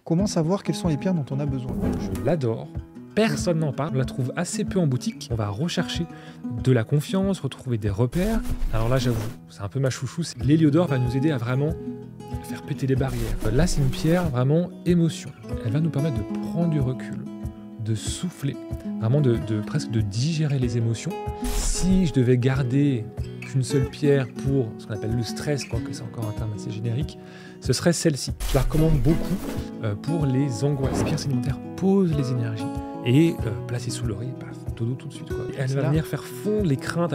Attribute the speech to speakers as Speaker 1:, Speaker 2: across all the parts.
Speaker 1: comment savoir quelles sont les pierres dont on a besoin?
Speaker 2: Je l'adore. Personne n'en parle, on la trouve assez peu en boutique. On va rechercher de la confiance, retrouver des repères. Alors là, j'avoue, c'est un peu ma chouchou. L'héliodore va nous aider à vraiment faire péter les barrières. Là, c'est une pierre vraiment émotion. Elle va nous permettre de prendre du recul, de souffler, vraiment presque de digérer les émotions. Si je devais garder qu'une seule pierre pour ce qu'on appelle le stress, quoique c'est encore un terme assez générique, ce serait celle-ci. Je la recommande beaucoup pour les angoisses. Pierre sédimentaire pose les énergies et placée sous l'oreille, paf, dodo tout de suite. Quoi. Elle va venir faire fondre les craintes.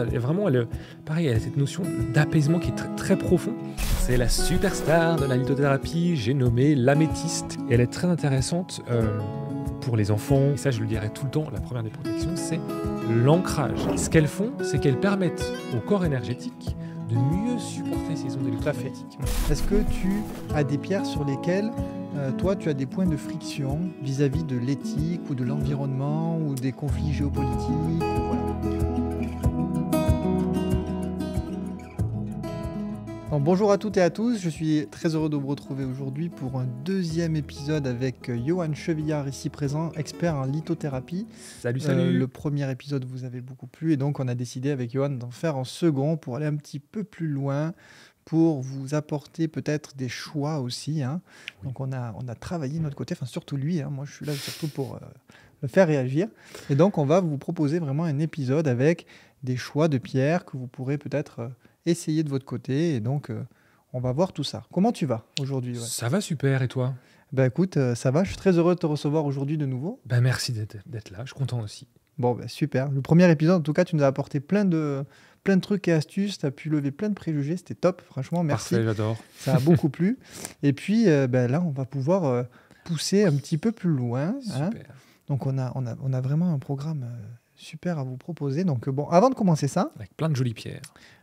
Speaker 2: Pareil, elle a cette notion d'apaisement qui est très, très profond. C'est la superstar de la lithothérapie, j'ai nommé l'améthyste. Et elle est très intéressante pour les enfants. Et ça, je le dirai tout le temps, la première des protections, c'est l'ancrage. Ce qu'elles font, c'est qu'elles permettent au corps énergétique de mieux supporter ces ondes électromagnétiques.
Speaker 1: Est-ce que tu as des pierres sur lesquelles toi, tu as des points de friction vis-à-vis de l'éthique ou de l'environnement ou des conflits géopolitiques? Donc, bonjour à toutes et à tous, je suis très heureux de vous retrouver aujourd'hui pour un deuxième épisode avec Johan Chevillard ici présent, expert en lithothérapie.
Speaker 2: Salut, salut.
Speaker 1: Le premier épisode vous avait beaucoup plu et donc on a décidé avec Johan d'en faire un second pour aller un petit peu plus loin, pour vous apporter peut-être des choix aussi. Hein. Donc on a travaillé de notre côté, enfin surtout lui, hein. Moi je suis là surtout pour le faire réagir. Et donc on va vous proposer vraiment un épisode avec des choix de pierres que vous pourrez peut-être essayer de votre côté. Et donc on va voir tout ça. Comment tu vas aujourd'hui?
Speaker 2: Ça va super, et toi?
Speaker 1: Ben écoute, ça va, je suis très heureux de te recevoir aujourd'hui de nouveau.
Speaker 2: Ben merci d'être là, je suis content aussi.
Speaker 1: Bon, ben super. Le premier épisode, en tout cas, tu nous as apporté plein de trucs et astuces, tu as pu lever plein de préjugés, c'était top, franchement, merci.
Speaker 2: Parfait, j'adore.
Speaker 1: Ça a beaucoup plu. Et puis là, on va pouvoir pousser un petit peu plus loin. Hein.
Speaker 2: Super.
Speaker 1: Donc on a vraiment un programme super à vous proposer. Donc bon, avant de commencer ça...
Speaker 2: Avec plein de jolies pierres.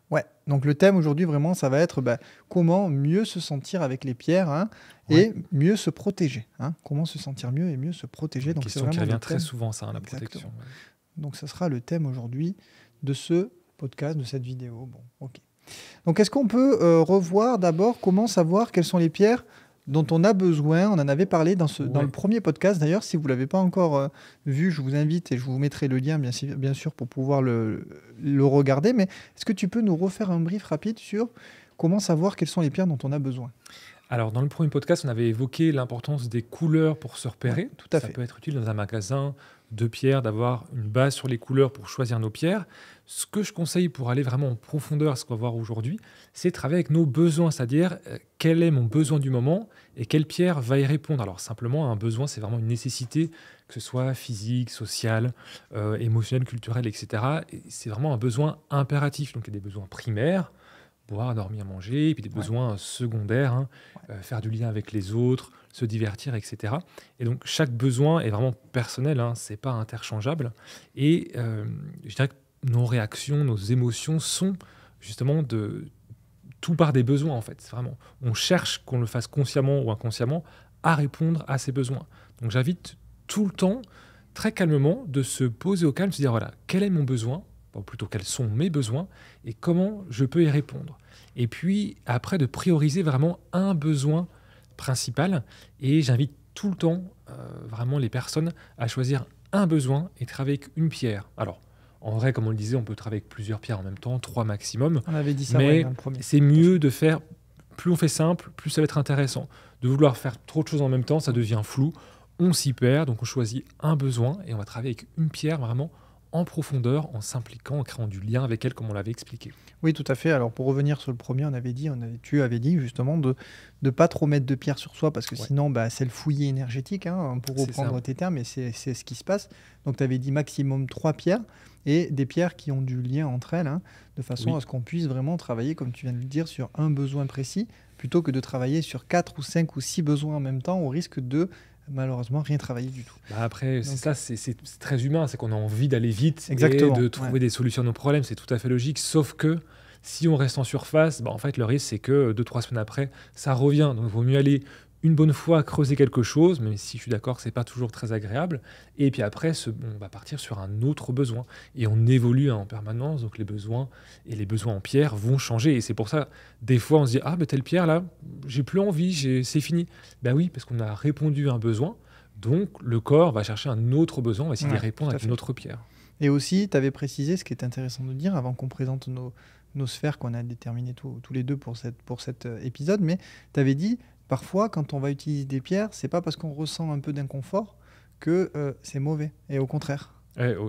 Speaker 1: Ouais, donc le thème aujourd'hui, vraiment, ça va être comment mieux se sentir avec les pierres, hein, et mieux se protéger. Hein. Comment se sentir mieux et mieux se protéger.
Speaker 2: Donc, question qui revient très souvent, ça, hein, la protection.
Speaker 1: Ouais. Donc ça sera le thème aujourd'hui de ce podcast, de cette vidéo. Bon, ok. Donc est-ce qu'on peut revoir d'abord comment savoir quelles sont les pierres dont on a besoin? On en avait parlé dans le premier podcast. D'ailleurs, si vous ne l'avez pas encore vu, je vous invite et je vous mettrai le lien, bien sûr, pour pouvoir le regarder. Mais est-ce que tu peux nous refaire un brief rapide sur comment savoir quelles sont les pierres dont on a besoin?
Speaker 2: Alors, dans le premier podcast, on avait évoqué l'importance des couleurs pour se repérer.
Speaker 1: Ouais, tout à fait.
Speaker 2: Ça peut être utile dans un magasin de pierres d'avoir une base sur les couleurs pour choisir nos pierres. Ce que je conseille pour aller vraiment en profondeur, ce qu'on va voir aujourd'hui, c'est de travailler avec nos besoins, c'est-à-dire quel est mon besoin du moment et quelle pierre va y répondre. Alors simplement, un besoin, c'est vraiment une nécessité, que ce soit physique, social, émotionnel, culturel, etc. Et c'est vraiment un besoin impératif. Donc il y a des besoins primaires, boire, dormir, manger, et puis des besoins secondaires, hein, faire du lien avec les autres, se divertir, etc. Et donc, chaque besoin est vraiment personnel, hein, c'est pas interchangeable. Et je dirais que nos réactions, nos émotions sont justement tout part des besoins, en fait. C'est vraiment, on cherche, qu'on le fasse consciemment ou inconsciemment, à répondre à ces besoins. Donc, j'invite tout le temps, très calmement, de se poser au calme, de se dire, voilà, quel est mon besoin ? Ou plutôt quels sont mes besoins et comment je peux y répondre. Et puis après de prioriser vraiment un besoin principal, et j'invite tout le temps vraiment les personnes à choisir un besoin et travailler avec une pierre. Alors en vrai, comme on le disait, on peut travailler avec plusieurs pierres en même temps, 3 maximum.
Speaker 1: On avait dit ça,
Speaker 2: mais
Speaker 1: dans le premier.
Speaker 2: C'est mieux de faire, plus on fait simple, plus ça va être intéressant. De vouloir faire trop de choses en même temps, ça devient flou, on s'y perd, donc on choisit un besoin et on va travailler avec une pierre vraiment en profondeur, en s'impliquant, en créant du lien avec elle, comme on l'avait expliqué.
Speaker 1: Oui, tout à fait. Alors, pour revenir sur le premier, tu avais dit justement de ne pas trop mettre de pierre sur soi, parce que sinon, c'est le fouillis énergétique, hein, pour reprendre tes termes, et c'est ce qui se passe. Donc, tu avais dit maximum 3 pierres, et des pierres qui ont du lien entre elles, hein, de façon à ce qu'on puisse vraiment travailler, comme tu viens de le dire, sur un besoin précis, plutôt que de travailler sur 4 ou 5 ou 6 besoins en même temps, au risque de malheureusement rien travailler du tout.
Speaker 2: Après, c'est très humain, c'est qu'on a envie d'aller vite.
Speaker 1: Exactement,
Speaker 2: et de trouver des solutions à nos problèmes, c'est tout à fait logique, sauf que si on reste en surface, en fait le risque c'est que 2-3 semaines après, ça revient. Donc il vaut mieux aller une bonne fois creuser quelque chose, même si je suis d'accord que c'est pas toujours très agréable. Et puis après, on va partir sur un autre besoin. Et on évolue en permanence, donc les besoins en pierre vont changer. Et c'est pour ça, des fois, on se dit, ah, ben telle pierre là, j'ai plus envie, c'est fini. Ben oui, parce qu'on a répondu à un besoin. Donc le corps va chercher un autre besoin, on va essayer d'y répondre avec une autre pierre.
Speaker 1: Et aussi, tu avais précisé, ce qui est intéressant de dire, avant qu'on présente nos sphères qu'on a déterminées tous les deux pour cet épisode, mais tu avais dit, parfois, quand on va utiliser des pierres, c'est pas parce qu'on ressent un peu d'inconfort que c'est mauvais, et au contraire.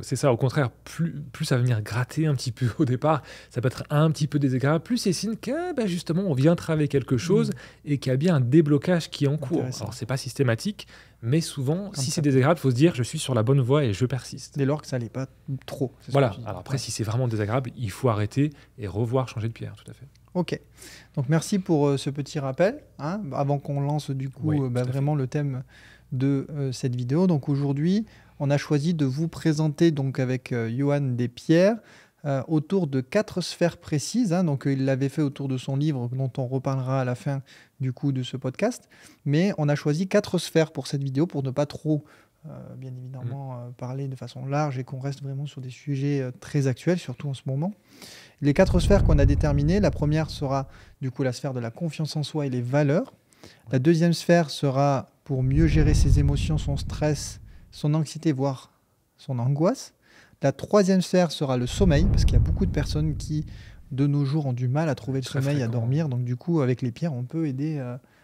Speaker 2: C'est ça, au contraire, plus ça va venir gratter un petit peu au départ, ça peut être un petit peu désagréable, plus c'est signe que justement on vient travailler quelque chose et qu'il y a bien un déblocage qui est en cours. Alors c'est pas systématique, mais souvent, si c'est désagréable, il faut se dire je suis sur la bonne voie et je persiste.
Speaker 1: Dès lors que ça l'est pas trop.
Speaker 2: Voilà, alors après si c'est vraiment désagréable, il faut arrêter et revoir changer de pierre, tout à fait.
Speaker 1: Ok, donc merci pour ce petit rappel, hein, avant qu'on lance du coup vraiment le thème de cette vidéo. Donc aujourd'hui, on a choisi de vous présenter donc avec Johan des pierres autour de 4 sphères précises. Hein, donc il l'avait fait autour de son livre dont on reparlera à la fin du coup de ce podcast. Mais on a choisi 4 sphères pour cette vidéo pour ne pas trop bien évidemment parler de façon large et qu'on reste vraiment sur des sujets très actuels, surtout en ce moment. Les 4 sphères qu'on a déterminées, la première sera du coup la sphère de la confiance en soi et les valeurs. La deuxième sphère sera pour mieux gérer ses émotions, son stress, son anxiété, voire son angoisse. La troisième sphère sera le sommeil, parce qu'il y a beaucoup de personnes qui, de nos jours, ont du mal à trouver le sommeil, à dormir. Donc du coup, avec les pierres, on peut aider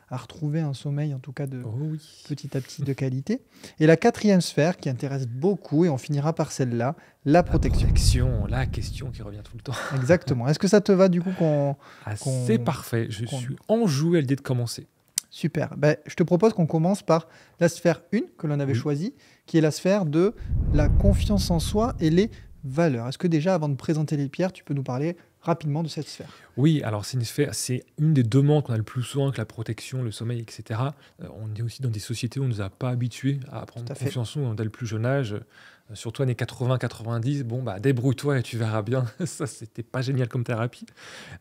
Speaker 1: à retrouver un sommeil, en tout cas petit à petit de qualité. Et la quatrième sphère, qui intéresse beaucoup, et on finira par celle-là, la protection.
Speaker 2: La question qui revient tout le temps.
Speaker 1: Exactement. Est-ce que ça te va du coup
Speaker 2: c'est parfait, je suis enjoué à l'idée de commencer.
Speaker 1: Super. Je te propose qu'on commence par la sphère 1 que l'on avait choisie, qui est la sphère de la confiance en soi et les valeurs. Est-ce que déjà, avant de présenter les pierres, tu peux nous parler rapidement de cette sphère ?
Speaker 2: Oui, alors c'est une des demandes qu'on a le plus souvent que la protection, le sommeil, etc. On est aussi dans des sociétés où on ne nous a pas habitués à prendre confiance en nous dès le plus jeune âge. Surtout années 80-90, débrouille-toi et tu verras bien. Ça, c'était pas génial comme thérapie.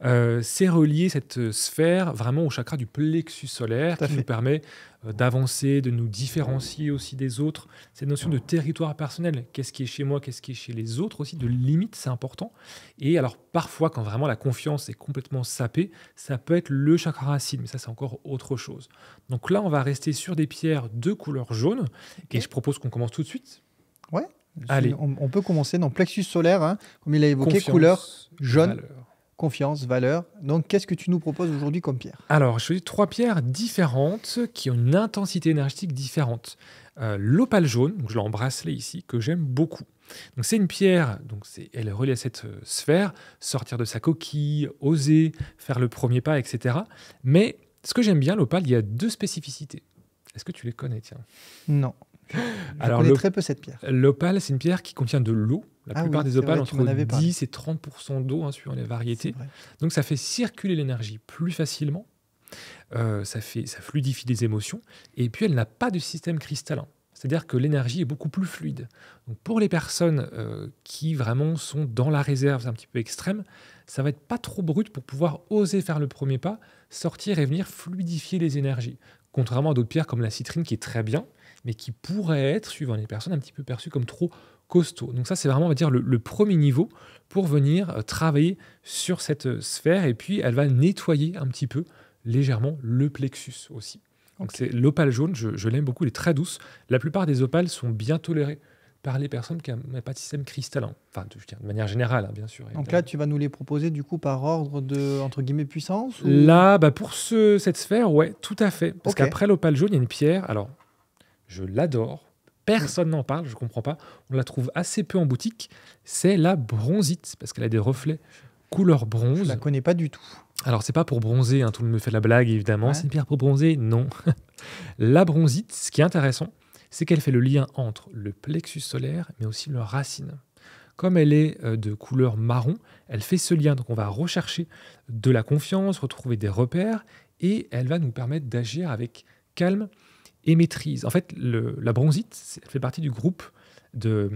Speaker 2: C'est relié, cette sphère, vraiment au chakra du plexus solaire qui nous permet d'avancer, de nous différencier aussi des autres. Cette notion de territoire personnel, qu'est-ce qui est chez moi, qu'est-ce qui est chez les autres aussi, de limite, c'est important. Et alors, parfois, quand vraiment la confiance est complètement sapée, ça peut être le chakra racine, mais ça, c'est encore autre chose. Donc là, on va rester sur des pierres de couleur jaune. Et je propose qu'on commence tout de suite.
Speaker 1: Ouais.
Speaker 2: Allez.
Speaker 1: On peut commencer dans plexus solaire, hein, comme il a évoqué, couleur jaune, valeur. Confiance, valeur. Donc, qu'est-ce que tu nous proposes aujourd'hui comme pierre ?
Speaker 2: Alors, je choisis 3 pierres différentes qui ont une intensité énergétique différente. L'opale jaune, donc je l'ai en bracelet ici, que j'aime beaucoup. Donc, c'est une pierre, elle est reliée à cette sphère, sortir de sa coquille, oser, faire le premier pas, etc. Mais ce que j'aime bien, l'opale, il y a 2 spécificités. Est-ce que tu les connais, tiens ?
Speaker 1: Non. Je connais très peu cette pierre.
Speaker 2: L'opale, c'est une pierre qui contient de l'eau. La plupart des opales, entre 10 et 30% d'eau, suivant les variétés. Donc, ça fait circuler l'énergie plus facilement. Ça fluidifie les émotions. Et puis, elle n'a pas de système cristallin. C'est-à-dire que l'énergie est beaucoup plus fluide. Donc, pour les personnes qui vraiment sont dans la réserve, c'est un petit peu extrême, ça va être pas trop brut pour pouvoir oser faire le premier pas, sortir et venir fluidifier les énergies. Contrairement à d'autres pierres comme la citrine qui est très bien, mais qui pourrait être, suivant les personnes, un petit peu perçue comme trop costaud. Donc ça, c'est vraiment, on va dire, le premier niveau pour venir travailler sur cette sphère. Et puis, elle va nettoyer un petit peu, légèrement, le plexus aussi. Donc c'est l'opale jaune, je l'aime beaucoup, elle est très douce. La plupart des opales sont bien tolérées par les personnes qui n'ont pas de système cristallin. Enfin, de manière générale, bien sûr.
Speaker 1: Donc là, tu vas nous les proposer du coup par ordre de, entre guillemets, puissance ou...
Speaker 2: Là, pour cette sphère, ouais, tout à fait. Parce qu'après l'opale jaune, il y a une pierre, alors, je l'adore, personne n'en parle, je ne comprends pas, on la trouve assez peu en boutique, c'est la bronzite, parce qu'elle a des reflets couleur bronze.
Speaker 1: Je ne la connais pas du tout.
Speaker 2: Alors, c'est pas pour bronzer, tout le monde me fait la blague, évidemment, c'est une pierre pour bronzer, non. La bronzite, ce qui est intéressant, c'est qu'elle fait le lien entre le plexus solaire, mais aussi le racine. Comme elle est de couleur marron, elle fait ce lien. Donc on va rechercher de la confiance, retrouver des repères, et elle va nous permettre d'agir avec calme et maîtrise. En fait, la bronzite, elle fait partie du groupe de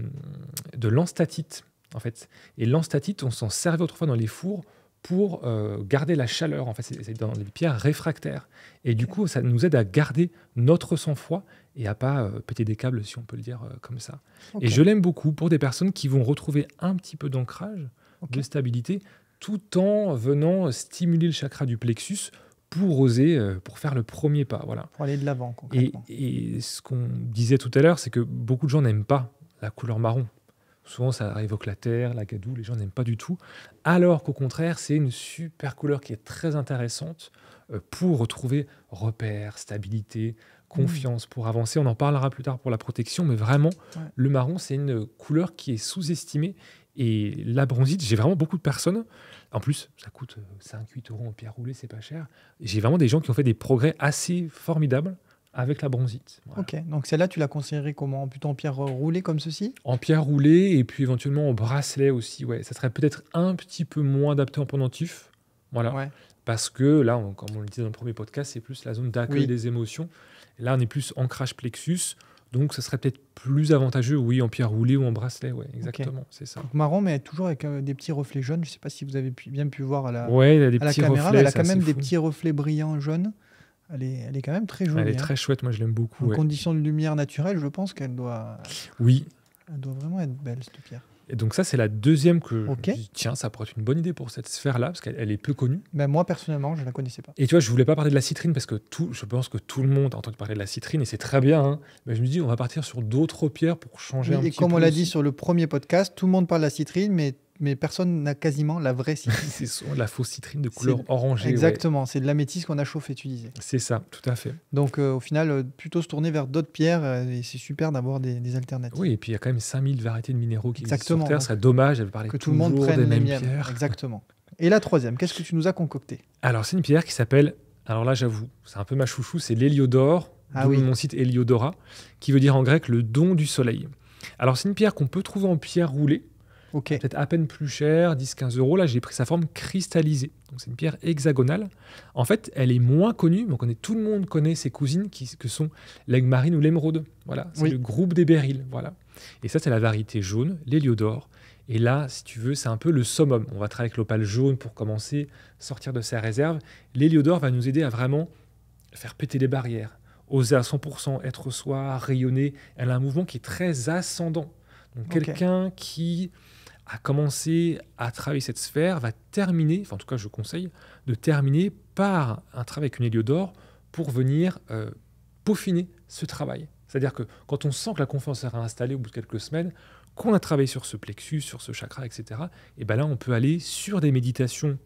Speaker 2: l'enstatite. En fait. Et l'enstatite, on s'en servait autrefois dans les fours pour garder la chaleur. En fait, c'est dans les pierres réfractaires. Et du coup, ça nous aide à garder notre sang-froid et à pas péter des câbles, si on peut le dire comme ça.
Speaker 1: Ok.
Speaker 2: Et je l'aime beaucoup pour des personnes qui vont retrouver un petit peu d'ancrage,
Speaker 1: Ok.
Speaker 2: de stabilité, tout en venant stimuler le chakra du plexus pour oser, pour faire le premier pas. Voilà.
Speaker 1: Pour aller de l'avant, concrètement.
Speaker 2: Et ce qu'on disait tout à l'heure, c'est que beaucoup de gens n'aiment pas la couleur marron. Souvent, ça évoque la terre, la gadoue, les gens n'aiment pas du tout. Alors qu'au contraire, c'est une super couleur qui est très intéressante pour retrouver repères, stabilité, confiance, pour avancer. On en parlera plus tard pour la protection, mais vraiment, le marron, c'est une couleur qui est sous-estimée. Et la bronzite, j'ai vraiment beaucoup de personnes. En plus, ça coûte 5-8 euros en pierre roulée, c'est pas cher. J'ai vraiment des gens qui ont fait des progrès assez formidables avec la bronzite. Voilà.
Speaker 1: Ok, donc celle-là, tu la conseillerais comment? Plutôt en pierre roulée comme ceci?
Speaker 2: En pierre roulée et puis éventuellement en bracelet aussi. Ouais. Ça serait peut-être un petit peu moins adapté en pendentif. Voilà.
Speaker 1: Ouais.
Speaker 2: Parce que là, comme on le disait dans le premier podcast, c'est plus la zone d'accueil des émotions. Et là, on est plus ancrage plexus. Donc, ça serait peut-être plus avantageux, oui, en pierre roulée ou en bracelet. Ouais, exactement, c'est ça.
Speaker 1: Donc, marron, mais toujours avec des petits reflets jaunes. Je ne sais pas si vous avez bien pu voir à la,
Speaker 2: il y a des
Speaker 1: à la
Speaker 2: petits
Speaker 1: caméra.
Speaker 2: reflets,
Speaker 1: Elle a quand même des
Speaker 2: fou.
Speaker 1: petits reflets brillants jaunes. Elle est quand même très jolie.
Speaker 2: Elle est très chouette, moi je l'aime beaucoup.
Speaker 1: En conditions de lumière naturelle, je pense qu'elle doit...
Speaker 2: Oui.
Speaker 1: Elle doit vraiment être belle, cette pierre.
Speaker 2: Et donc ça, c'est la deuxième que je me dis, tiens, ça pourrait être une bonne idée pour cette sphère-là, parce qu'elle est peu connue.
Speaker 1: Ben, moi, personnellement, je ne la connaissais pas.
Speaker 2: Et tu vois, je ne voulais pas parler de la citrine, parce que je pense que tout le monde a entendu parler de la citrine, et c'est très bien. Hein, mais je me dis, on va partir sur d'autres pierres pour changer un petit peu.
Speaker 1: Et comme on l'a dit sur le premier podcast, tout le monde parle de la citrine, mais personne n'a quasiment la vraie citrine.
Speaker 2: C'est la fausse citrine de couleur orangée.
Speaker 1: Exactement, c'est de l'améthyste qu'on a chauffé, tu disais.
Speaker 2: C'est ça, tout à fait.
Speaker 1: Donc au final, plutôt se tourner vers d'autres pierres, et c'est super d'avoir des alternatives.
Speaker 2: Oui, et puis il y a quand même 5000 variétés de minéraux qui existent sur Terre,
Speaker 1: ce
Speaker 2: serait dommage de parler
Speaker 1: que tout le monde prenne
Speaker 2: des
Speaker 1: les
Speaker 2: mêmes
Speaker 1: miennes.
Speaker 2: pierres.
Speaker 1: Exactement. Et la troisième, qu'est-ce que tu nous as concocté?
Speaker 2: Alors c'est une pierre qui s'appelle, alors là j'avoue, c'est un peu ma chouchou, c'est l'héliodore, mon site Héliodora, qui veut dire en grec le don du soleil. Alors c'est une pierre qu'on peut trouver en pierre roulée, peut-être à peine plus chère, 10-15 euros. Là, j'ai pris sa forme cristallisée. Donc, c'est une pierre hexagonale. En fait, elle est moins connue, mais tout le monde connaît ses cousines que sont l'aigle marine ou l'émeraude. Voilà, c'est le groupe des béryls. Voilà. Et ça, c'est la variété jaune, l'héliodore. Et là, si tu veux, c'est un peu le summum. On va travailler avec l'opale jaune pour commencer, sortir de sa réserve. L'héliodore va nous aider à vraiment faire péter les barrières, oser à 100%, être soi, rayonner. Elle a un mouvement qui est très ascendant. Donc, quelqu'un qui a commencé à travailler cette sphère va terminer, enfin en tout cas je conseille, de terminer par un travail avec une héliodore pour venir peaufiner ce travail. C'est-à-dire que quand on sent que la confiance sera installée au bout de quelques semaines, qu'on a travaillé sur ce plexus, sur ce chakra, etc., et ben là on peut aller sur des méditations,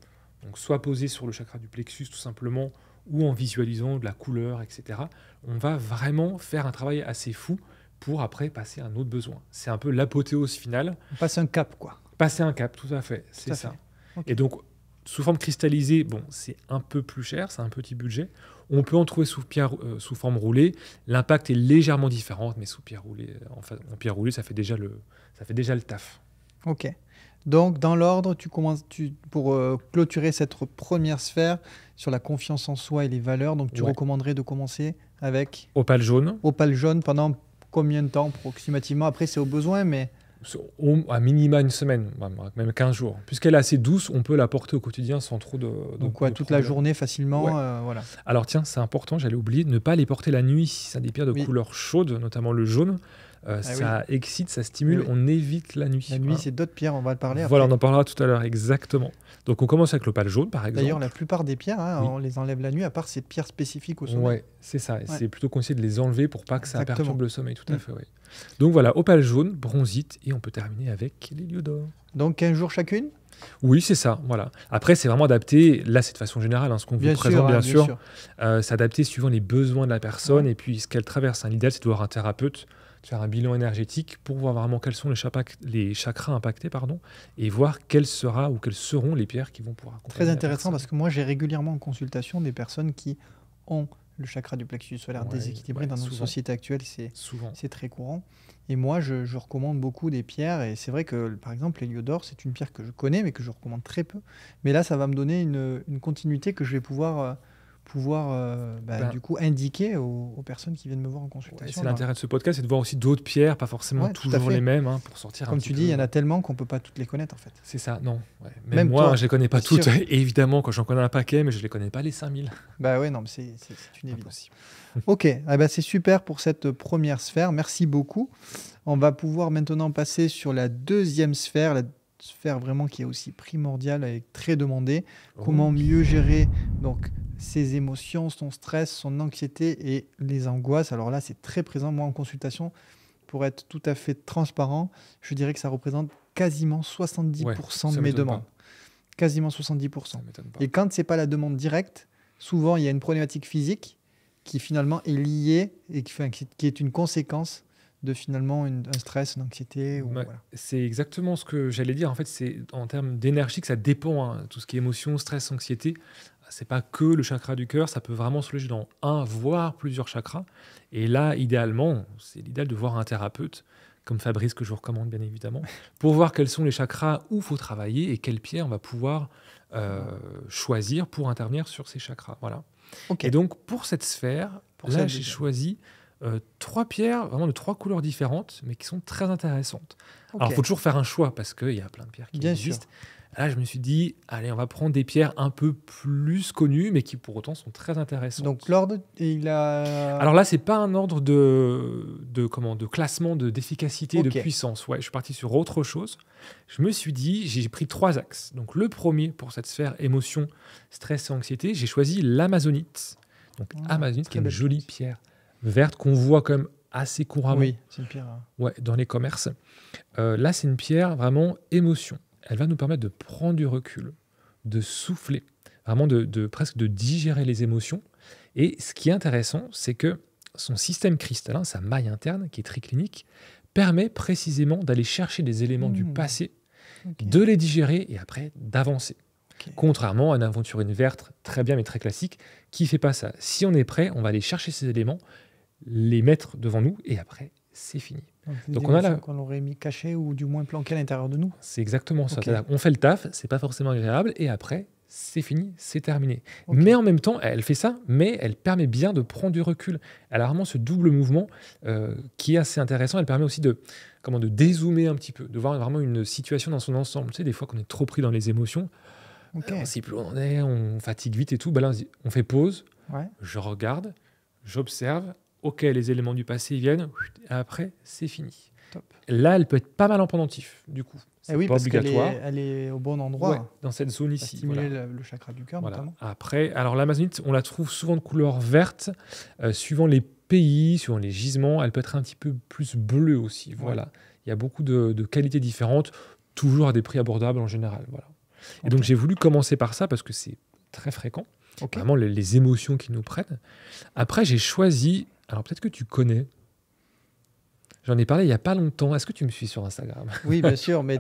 Speaker 2: donc soit posées sur le chakra du plexus tout simplement, ou en visualisant de la couleur, etc. On va vraiment faire un travail assez fou pour après passer à un autre besoin. C'est un peu l'apothéose finale.
Speaker 1: On passe un cap, quoi.
Speaker 2: Passer un cap, tout à fait, c'est ça. Okay. Et donc, sous forme cristallisée, bon, c'est un peu plus cher, c'est un petit budget. On peut en trouver sous forme roulée. L'impact est légèrement différent, mais sous pierre roulée, en pierre roulée, ça fait déjà le taf.
Speaker 1: Ok. Donc, dans l'ordre, pour clôturer cette première sphère sur la confiance en soi et les valeurs, donc tu recommanderais de commencer avec
Speaker 2: opale jaune.
Speaker 1: Opale jaune pendant combien de temps approximativement? Après, c'est au besoin, mais...
Speaker 2: À minima une semaine, même 15 jours. Puisqu'elle est assez douce, on peut la porter au quotidien sans trop de
Speaker 1: donc, toute la journée facilement. Voilà.
Speaker 2: Alors tiens, c'est important, j'allais oublier, de ne pas les porter la nuit. Si c'est des pierres de couleur chaude, notamment le jaune, ça excite, ça stimule, on évite la nuit.
Speaker 1: La nuit, c'est d'autres pierres, on va en parler après.
Speaker 2: Voilà, on en parlera tout à l'heure, exactement. Donc on commence avec l'opale jaune, par exemple.
Speaker 1: D'ailleurs, la plupart des pierres, on les enlève la nuit, à part ces pierres spécifiques au sommeil.
Speaker 2: Oui, c'est ça. C'est plutôt conseillé de les enlever pour pas que ça perturbe le sommeil, tout à fait. Ouais. Donc voilà, opale jaune, bronzite, et on peut terminer avec l'héliodore.
Speaker 1: Donc 15 jours chacune?
Speaker 2: Oui, c'est ça. Voilà. Après, c'est vraiment adapté. Là, c'est de façon générale, ce qu'on vous présente, bien sûr. C'est adapté suivant les besoins de la personne et puis ce qu'elle traverse. L'idéal, c'est de voir un thérapeute, de faire un bilan énergétique pour voir vraiment quels sont les chakras impactés, et voir quelles seront les pierres qui vont pouvoir accompagner.
Speaker 1: Très intéressant parce que moi, j'ai régulièrement en consultation des personnes qui ont le chakra du plexus solaire déséquilibré dans notre société actuelle, c'est très courant. Et moi, je recommande beaucoup des pierres. Et c'est vrai que, par exemple, l'héliodore, c'est une pierre que je connais, mais que je recommande très peu. Mais là, ça va me donner une continuité que je vais pouvoir pouvoir
Speaker 2: Ben,
Speaker 1: du coup indiquer aux personnes qui viennent me voir en
Speaker 2: ouais,
Speaker 1: consultation.
Speaker 2: c'est l'intérêt de ce podcast, c'est de voir aussi d'autres pierres, pas forcément
Speaker 1: Ouais, tout à
Speaker 2: toujours
Speaker 1: fait.
Speaker 2: les mêmes, hein, pour sortir un
Speaker 1: Comme
Speaker 2: petit
Speaker 1: tu dis, il y en
Speaker 2: peu.
Speaker 1: a tellement qu'on ne peut pas toutes les connaître en fait.
Speaker 2: C'est ça, non. Ouais. Même
Speaker 1: Même
Speaker 2: moi,
Speaker 1: toi,
Speaker 2: je les connais pas
Speaker 1: bien
Speaker 2: toutes.
Speaker 1: sûr.
Speaker 2: Évidemment, quand j'en connais un paquet, mais je les connais pas les 5000.
Speaker 1: Bah ouais, non, mais c'est une évidence.
Speaker 2: Impossible.
Speaker 1: Ok, c'est super pour cette première sphère. Merci beaucoup. On va pouvoir maintenant passer sur la deuxième sphère, la sphère vraiment qui est aussi primordiale et très demandée. Comment mieux gérer donc ses émotions, son stress, son anxiété et les angoisses. Alors là, c'est très présent. Moi, en consultation, pour être tout à fait transparent, je dirais que ça représente quasiment 70%
Speaker 2: Ouais,
Speaker 1: de
Speaker 2: ça
Speaker 1: mes
Speaker 2: m'étonne
Speaker 1: demandes.
Speaker 2: pas.
Speaker 1: Quasiment
Speaker 2: Ça
Speaker 1: 70%.
Speaker 2: m'étonne pas.
Speaker 1: Et quand ce n'est pas la demande directe, souvent, il y a une problématique physique qui finalement est liée et qui est une conséquence de finalement un stress, une anxiété. Ou,
Speaker 2: Ouais,
Speaker 1: voilà.
Speaker 2: c'est exactement ce que j'allais dire. En fait, c'est en termes d'énergie que ça dépend, hein. Tout ce qui est émotion, stress, anxiété, c'est pas que le chakra du cœur, ça peut vraiment se loger dans un, voire plusieurs chakras. Et là, idéalement, c'est l'idéal de voir un thérapeute, comme Fabrice, que je vous recommande bien évidemment, pour voir quels sont les chakras où il faut travailler et quelle pierre on va pouvoir choisir pour intervenir sur ces chakras. Voilà.
Speaker 1: Ok.
Speaker 2: Et donc, pour cette sphère,
Speaker 1: Pour
Speaker 2: là,
Speaker 1: cette
Speaker 2: j'ai
Speaker 1: deuxième.
Speaker 2: choisi 3 pierres, vraiment de 3 couleurs différentes, mais qui sont très intéressantes.
Speaker 1: Ok.
Speaker 2: Alors, il faut toujours faire un choix, parce qu'il y a plein de pierres qui
Speaker 1: Bien sûr.
Speaker 2: existent. Là, je me suis dit, allez, on va prendre des pierres un peu plus connues, mais qui pour autant sont très intéressantes.
Speaker 1: Donc l'ordre, il a.
Speaker 2: Alors là, c'est pas un ordre de classement, d'efficacité, de
Speaker 1: Ok.
Speaker 2: puissance. Ouais, je suis parti sur autre chose. Je me suis dit, j'ai pris 3 axes. Donc le premier, pour cette sphère émotion, stress et anxiété, j'ai choisi l'amazonite. Donc amazonite, qui est
Speaker 1: très
Speaker 2: une
Speaker 1: belle
Speaker 2: jolie
Speaker 1: pierre.
Speaker 2: pierre verte qu'on voit quand même assez couramment,
Speaker 1: Oui, c'est une pierre.
Speaker 2: ouais, dans les commerces. Là, c'est une pierre vraiment émotion. Elle va nous permettre de prendre du recul, de souffler, vraiment presque de digérer les émotions. Et ce qui est intéressant, c'est que son système cristallin, sa maille interne, qui est triclinique, permet précisément d'aller chercher des éléments du passé,
Speaker 1: Ok.
Speaker 2: de les digérer et après d'avancer.
Speaker 1: Ok.
Speaker 2: Contrairement à une aventurine verte, très bien mais très classique, qui fait pas ça. Si on est prêt, on va aller chercher ces éléments, les mettre devant nous et après, c'est fini.
Speaker 1: Des
Speaker 2: Donc on a
Speaker 1: émotions
Speaker 2: la-
Speaker 1: qu'on aurait mis cachées ou du moins planquées à l'intérieur de nous.
Speaker 2: C'est exactement ça.
Speaker 1: Ok.
Speaker 2: C'est-à-dire qu'on fait le taf, c'est pas forcément agréable, et après, c'est fini, c'est terminé.
Speaker 1: Ok.
Speaker 2: Mais en même temps, elle fait ça, mais elle permet bien de prendre du recul. Elle a vraiment ce double mouvement qui est assez intéressant. Elle permet aussi de dézoomer un petit peu, de voir vraiment une situation dans son ensemble. Tu sais, des fois qu'on est trop pris dans les émotions,
Speaker 1: Ok.
Speaker 2: on sait plus où on est, on fatigue vite et tout. Ben là, on fait pause,
Speaker 1: Ouais.
Speaker 2: je regarde, j'observe. Ok, les éléments du passé viennent, et après, c'est fini.
Speaker 1: Top.
Speaker 2: Là, elle peut être pas mal en pendentif, du coup. C'est
Speaker 1: Eh oui,
Speaker 2: pas
Speaker 1: parce qu'elle
Speaker 2: obligatoire.
Speaker 1: elle est au bon endroit.
Speaker 2: Ouais, dans cette zone
Speaker 1: Ça
Speaker 2: ici.
Speaker 1: stimuler
Speaker 2: Voilà.
Speaker 1: le chakra du cœur
Speaker 2: Voilà.
Speaker 1: notamment.
Speaker 2: Après, alors l'amazonite, on la trouve souvent de couleur verte, suivant les pays, suivant les gisements. Elle peut être un petit peu plus bleue aussi. Voilà. Il y a beaucoup de qualités différentes, toujours à des prix abordables en général. Voilà. Et donc
Speaker 1: Ok.
Speaker 2: j'ai voulu commencer par ça parce que c'est très fréquent.
Speaker 1: Ok.
Speaker 2: Vraiment les émotions qui nous prennent. Après, j'ai choisi. Alors peut-être que tu connais. J'en ai parlé il n'y a pas longtemps. Est-ce que tu me suis sur Instagram?
Speaker 1: Oui, bien sûr, mais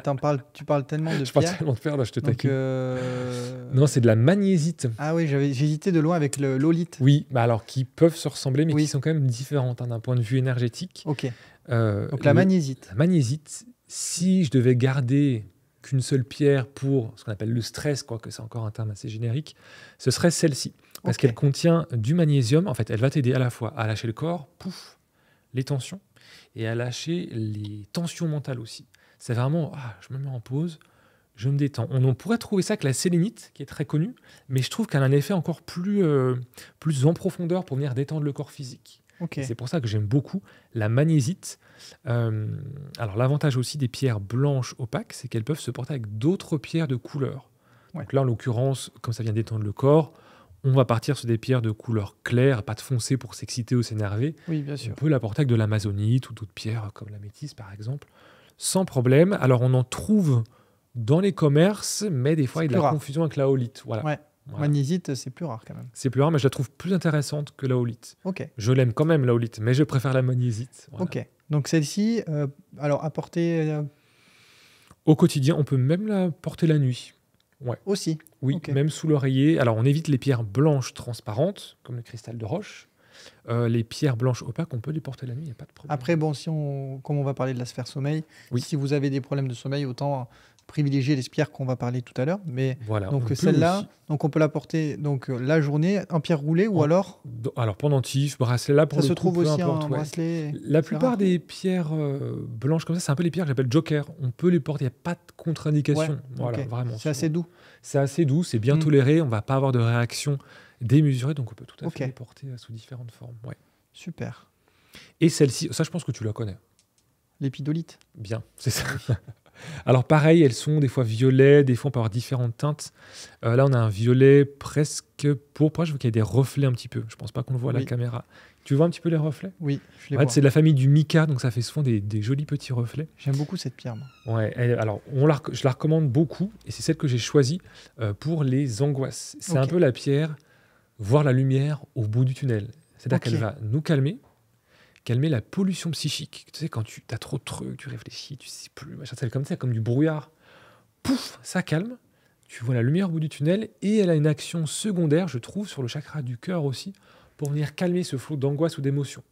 Speaker 1: tu parles tellement de
Speaker 2: Je parle
Speaker 1: pierres.
Speaker 2: tellement de pierres, là, je te
Speaker 1: Donc,
Speaker 2: taquine. Non, c'est de la magnésiite.
Speaker 1: Ah oui, j'hésitais de loin avec l'olite.
Speaker 2: Oui, bah alors qui peuvent se ressembler, mais
Speaker 1: Oui.
Speaker 2: qui sont quand même différentes hein, d'un point de vue énergétique.
Speaker 1: Ok. Donc la
Speaker 2: Le-
Speaker 1: magnésite.
Speaker 2: la magnésiite, si je devais garder qu'une seule pierre pour ce qu'on appelle le stress, quoique c'est encore un terme assez générique, ce serait celle-ci. Parce
Speaker 1: Ok.
Speaker 2: qu'elle contient du magnésium. En fait, elle va t'aider à la fois à lâcher le corps, pouf, les tensions, et à lâcher les tensions mentales aussi. C'est vraiment, je me mets en pause, je me détends. On pourrait trouver ça que la sélénite, qui est très connue, mais je trouve qu'elle a un effet encore plus en profondeur pour venir détendre le corps physique.
Speaker 1: Ok.
Speaker 2: Et c'est pour ça que j'aime beaucoup la magnésite. Alors l'avantage aussi des pierres blanches opaques, c'est qu'elles peuvent se porter avec d'autres pierres de couleur.
Speaker 1: Ouais.
Speaker 2: Donc là, en l'occurrence, comme ça vient détendre le corps, on va partir sur des pierres de couleur claire, pas de foncé pour s'exciter ou s'énerver.
Speaker 1: Oui, bien
Speaker 2: On
Speaker 1: sûr.
Speaker 2: peut la porter avec de l'amazonite ou d'autres pierres comme la métisse par exemple, sans problème. Alors on en trouve dans les commerces, mais des fois
Speaker 1: C'est
Speaker 2: il y a de
Speaker 1: plus
Speaker 2: la
Speaker 1: rare.
Speaker 2: confusion avec la holite. Voilà.
Speaker 1: Ouais.
Speaker 2: Voilà.
Speaker 1: Magnésite, c'est plus rare quand même.
Speaker 2: C'est plus rare, mais je la trouve plus intéressante que la holite.
Speaker 1: Ok.
Speaker 2: Je l'aime quand même, la holite, mais je préfère la magnésite. Voilà.
Speaker 1: Ok. Donc celle-ci, alors apporter
Speaker 2: Au quotidien, on peut même la porter la nuit.
Speaker 1: aussi.
Speaker 2: Oui,
Speaker 1: Ok.
Speaker 2: même sous l'oreiller. Alors, on évite les pierres blanches transparentes, comme le cristal de roche. Les pierres blanches opaques, on peut les porter la nuit, il n'y a pas de problème.
Speaker 1: Après, bon, comme on va parler de la sphère sommeil,
Speaker 2: Oui.
Speaker 1: si vous avez des problèmes de sommeil, autant privilégier les pierres qu'on va parler tout à l'heure. Mais
Speaker 2: Voilà.
Speaker 1: donc
Speaker 2: On peut
Speaker 1: celle-là,
Speaker 2: aussi-
Speaker 1: donc on peut la porter donc la journée en pierre roulée ou
Speaker 2: En-
Speaker 1: alors
Speaker 2: Alors, pendentif, bracelet, là, pour
Speaker 1: ça
Speaker 2: le
Speaker 1: se
Speaker 2: coup,
Speaker 1: trouve
Speaker 2: peu
Speaker 1: aussi
Speaker 2: importe.
Speaker 1: en
Speaker 2: Ouais.
Speaker 1: bracelet.
Speaker 2: La
Speaker 1: C'est
Speaker 2: plupart
Speaker 1: rare.
Speaker 2: des pierres blanches comme ça, c'est un peu les pierres que j'appelle joker. On peut les porter, il n'y a pas de contre-indication.
Speaker 1: Ouais,
Speaker 2: Voilà,
Speaker 1: ok.
Speaker 2: vraiment.
Speaker 1: C'est assez doux.
Speaker 2: C'est assez doux, c'est bien
Speaker 1: Mm.
Speaker 2: toléré, on va pas avoir de réaction démesurée, donc on peut tout à
Speaker 1: Ok.
Speaker 2: fait les porter sous différentes formes. Ouais.
Speaker 1: Super.
Speaker 2: Et celle-ci, ça je pense que tu la connais.
Speaker 1: L'épidolite.
Speaker 2: Bien, c'est ça. Alors pareil, elles sont des fois violet, des fois on peut avoir différentes teintes. Là on a un violet presque pourpre, je vois qu'il y a des reflets un petit peu. Je pense pas qu'on le voit à la
Speaker 1: Oui.
Speaker 2: caméra. Tu vois un petit peu les reflets?
Speaker 1: Oui, je les
Speaker 2: En fait,
Speaker 1: vois.
Speaker 2: c'est de la famille du mica, donc ça fait souvent des jolis petits reflets.
Speaker 1: J'aime beaucoup cette pierre, moi.
Speaker 2: Ouais, alors je la recommande beaucoup et c'est celle que j'ai choisie pour les angoisses. C'est un
Speaker 1: Ok.
Speaker 2: peu la pierre, voir la lumière au bout du tunnel. C'est-à-dire
Speaker 1: Ok.
Speaker 2: qu'elle va nous calmer la pollution psychique. Tu sais, quand tu as trop de trucs, tu réfléchis, tu sais plus, machin, c'est comme ça, comme du brouillard. Pouf, ça calme. Tu vois la lumière au bout du tunnel et elle a une action secondaire, je trouve, sur le chakra du cœur aussi, pour venir calmer ce flot d'angoisse ou d'émotion.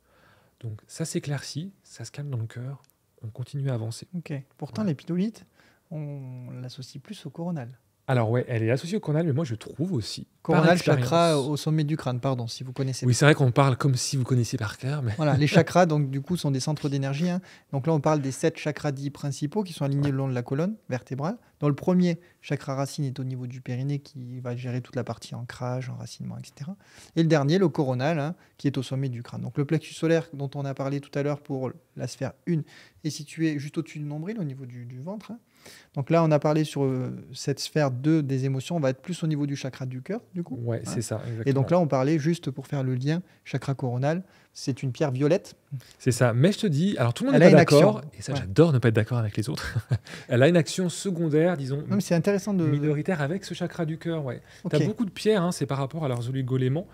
Speaker 2: Donc ça s'éclaircit, ça se calme dans le cœur, on continue à avancer.
Speaker 1: Ok. Pourtant,
Speaker 2: Ouais.
Speaker 1: l'épidolite, on l'associe plus au coronal.
Speaker 2: Alors ouais, elle est associée au coronal, mais moi je trouve aussi, par
Speaker 1: Coronal,
Speaker 2: expérience-
Speaker 1: chakra au sommet du crâne, pardon, si vous connaissez.
Speaker 2: Oui, c'est vrai qu'on parle comme si vous connaissiez par cœur, mais
Speaker 1: Voilà, les chakras, donc du coup, sont des centres d'énergie, hein. Donc là, on parle des 7 chakras dits principaux qui sont alignés le long de la colonne vertébrale. Dans le premier, chakra racine est au niveau du périnée qui va gérer toute la partie ancrage, enracinement, etc. Et le dernier, le coronal, hein, qui est au sommet du crâne. Donc le plexus solaire dont on a parlé tout à l'heure pour la sphère 1 est situé juste au-dessus du nombril, au niveau du ventre, hein. Donc là, on a parlé sur cette sphère 2 des émotions, on va être plus au niveau du chakra du cœur, du coup.
Speaker 2: ouais,
Speaker 1: hein.
Speaker 2: c'est ça, exactement.
Speaker 1: Et donc là, on parlait juste pour faire le lien, chakra coronal, c'est une pierre violette.
Speaker 2: C'est ça. Mais je te dis, alors tout le monde
Speaker 1: Elle
Speaker 2: n'est
Speaker 1: a
Speaker 2: pas
Speaker 1: une
Speaker 2: d'accord,
Speaker 1: action.
Speaker 2: et ça
Speaker 1: Ouais.
Speaker 2: j'adore ne pas être d'accord avec les autres. Elle a une action secondaire, disons,
Speaker 1: Non, mais c'est intéressant de.
Speaker 2: minoritaire avec ce chakra du cœur. Ouais.
Speaker 1: Ok.
Speaker 2: Tu as beaucoup de pierres, hein, c'est par rapport à leurs oligoéléments.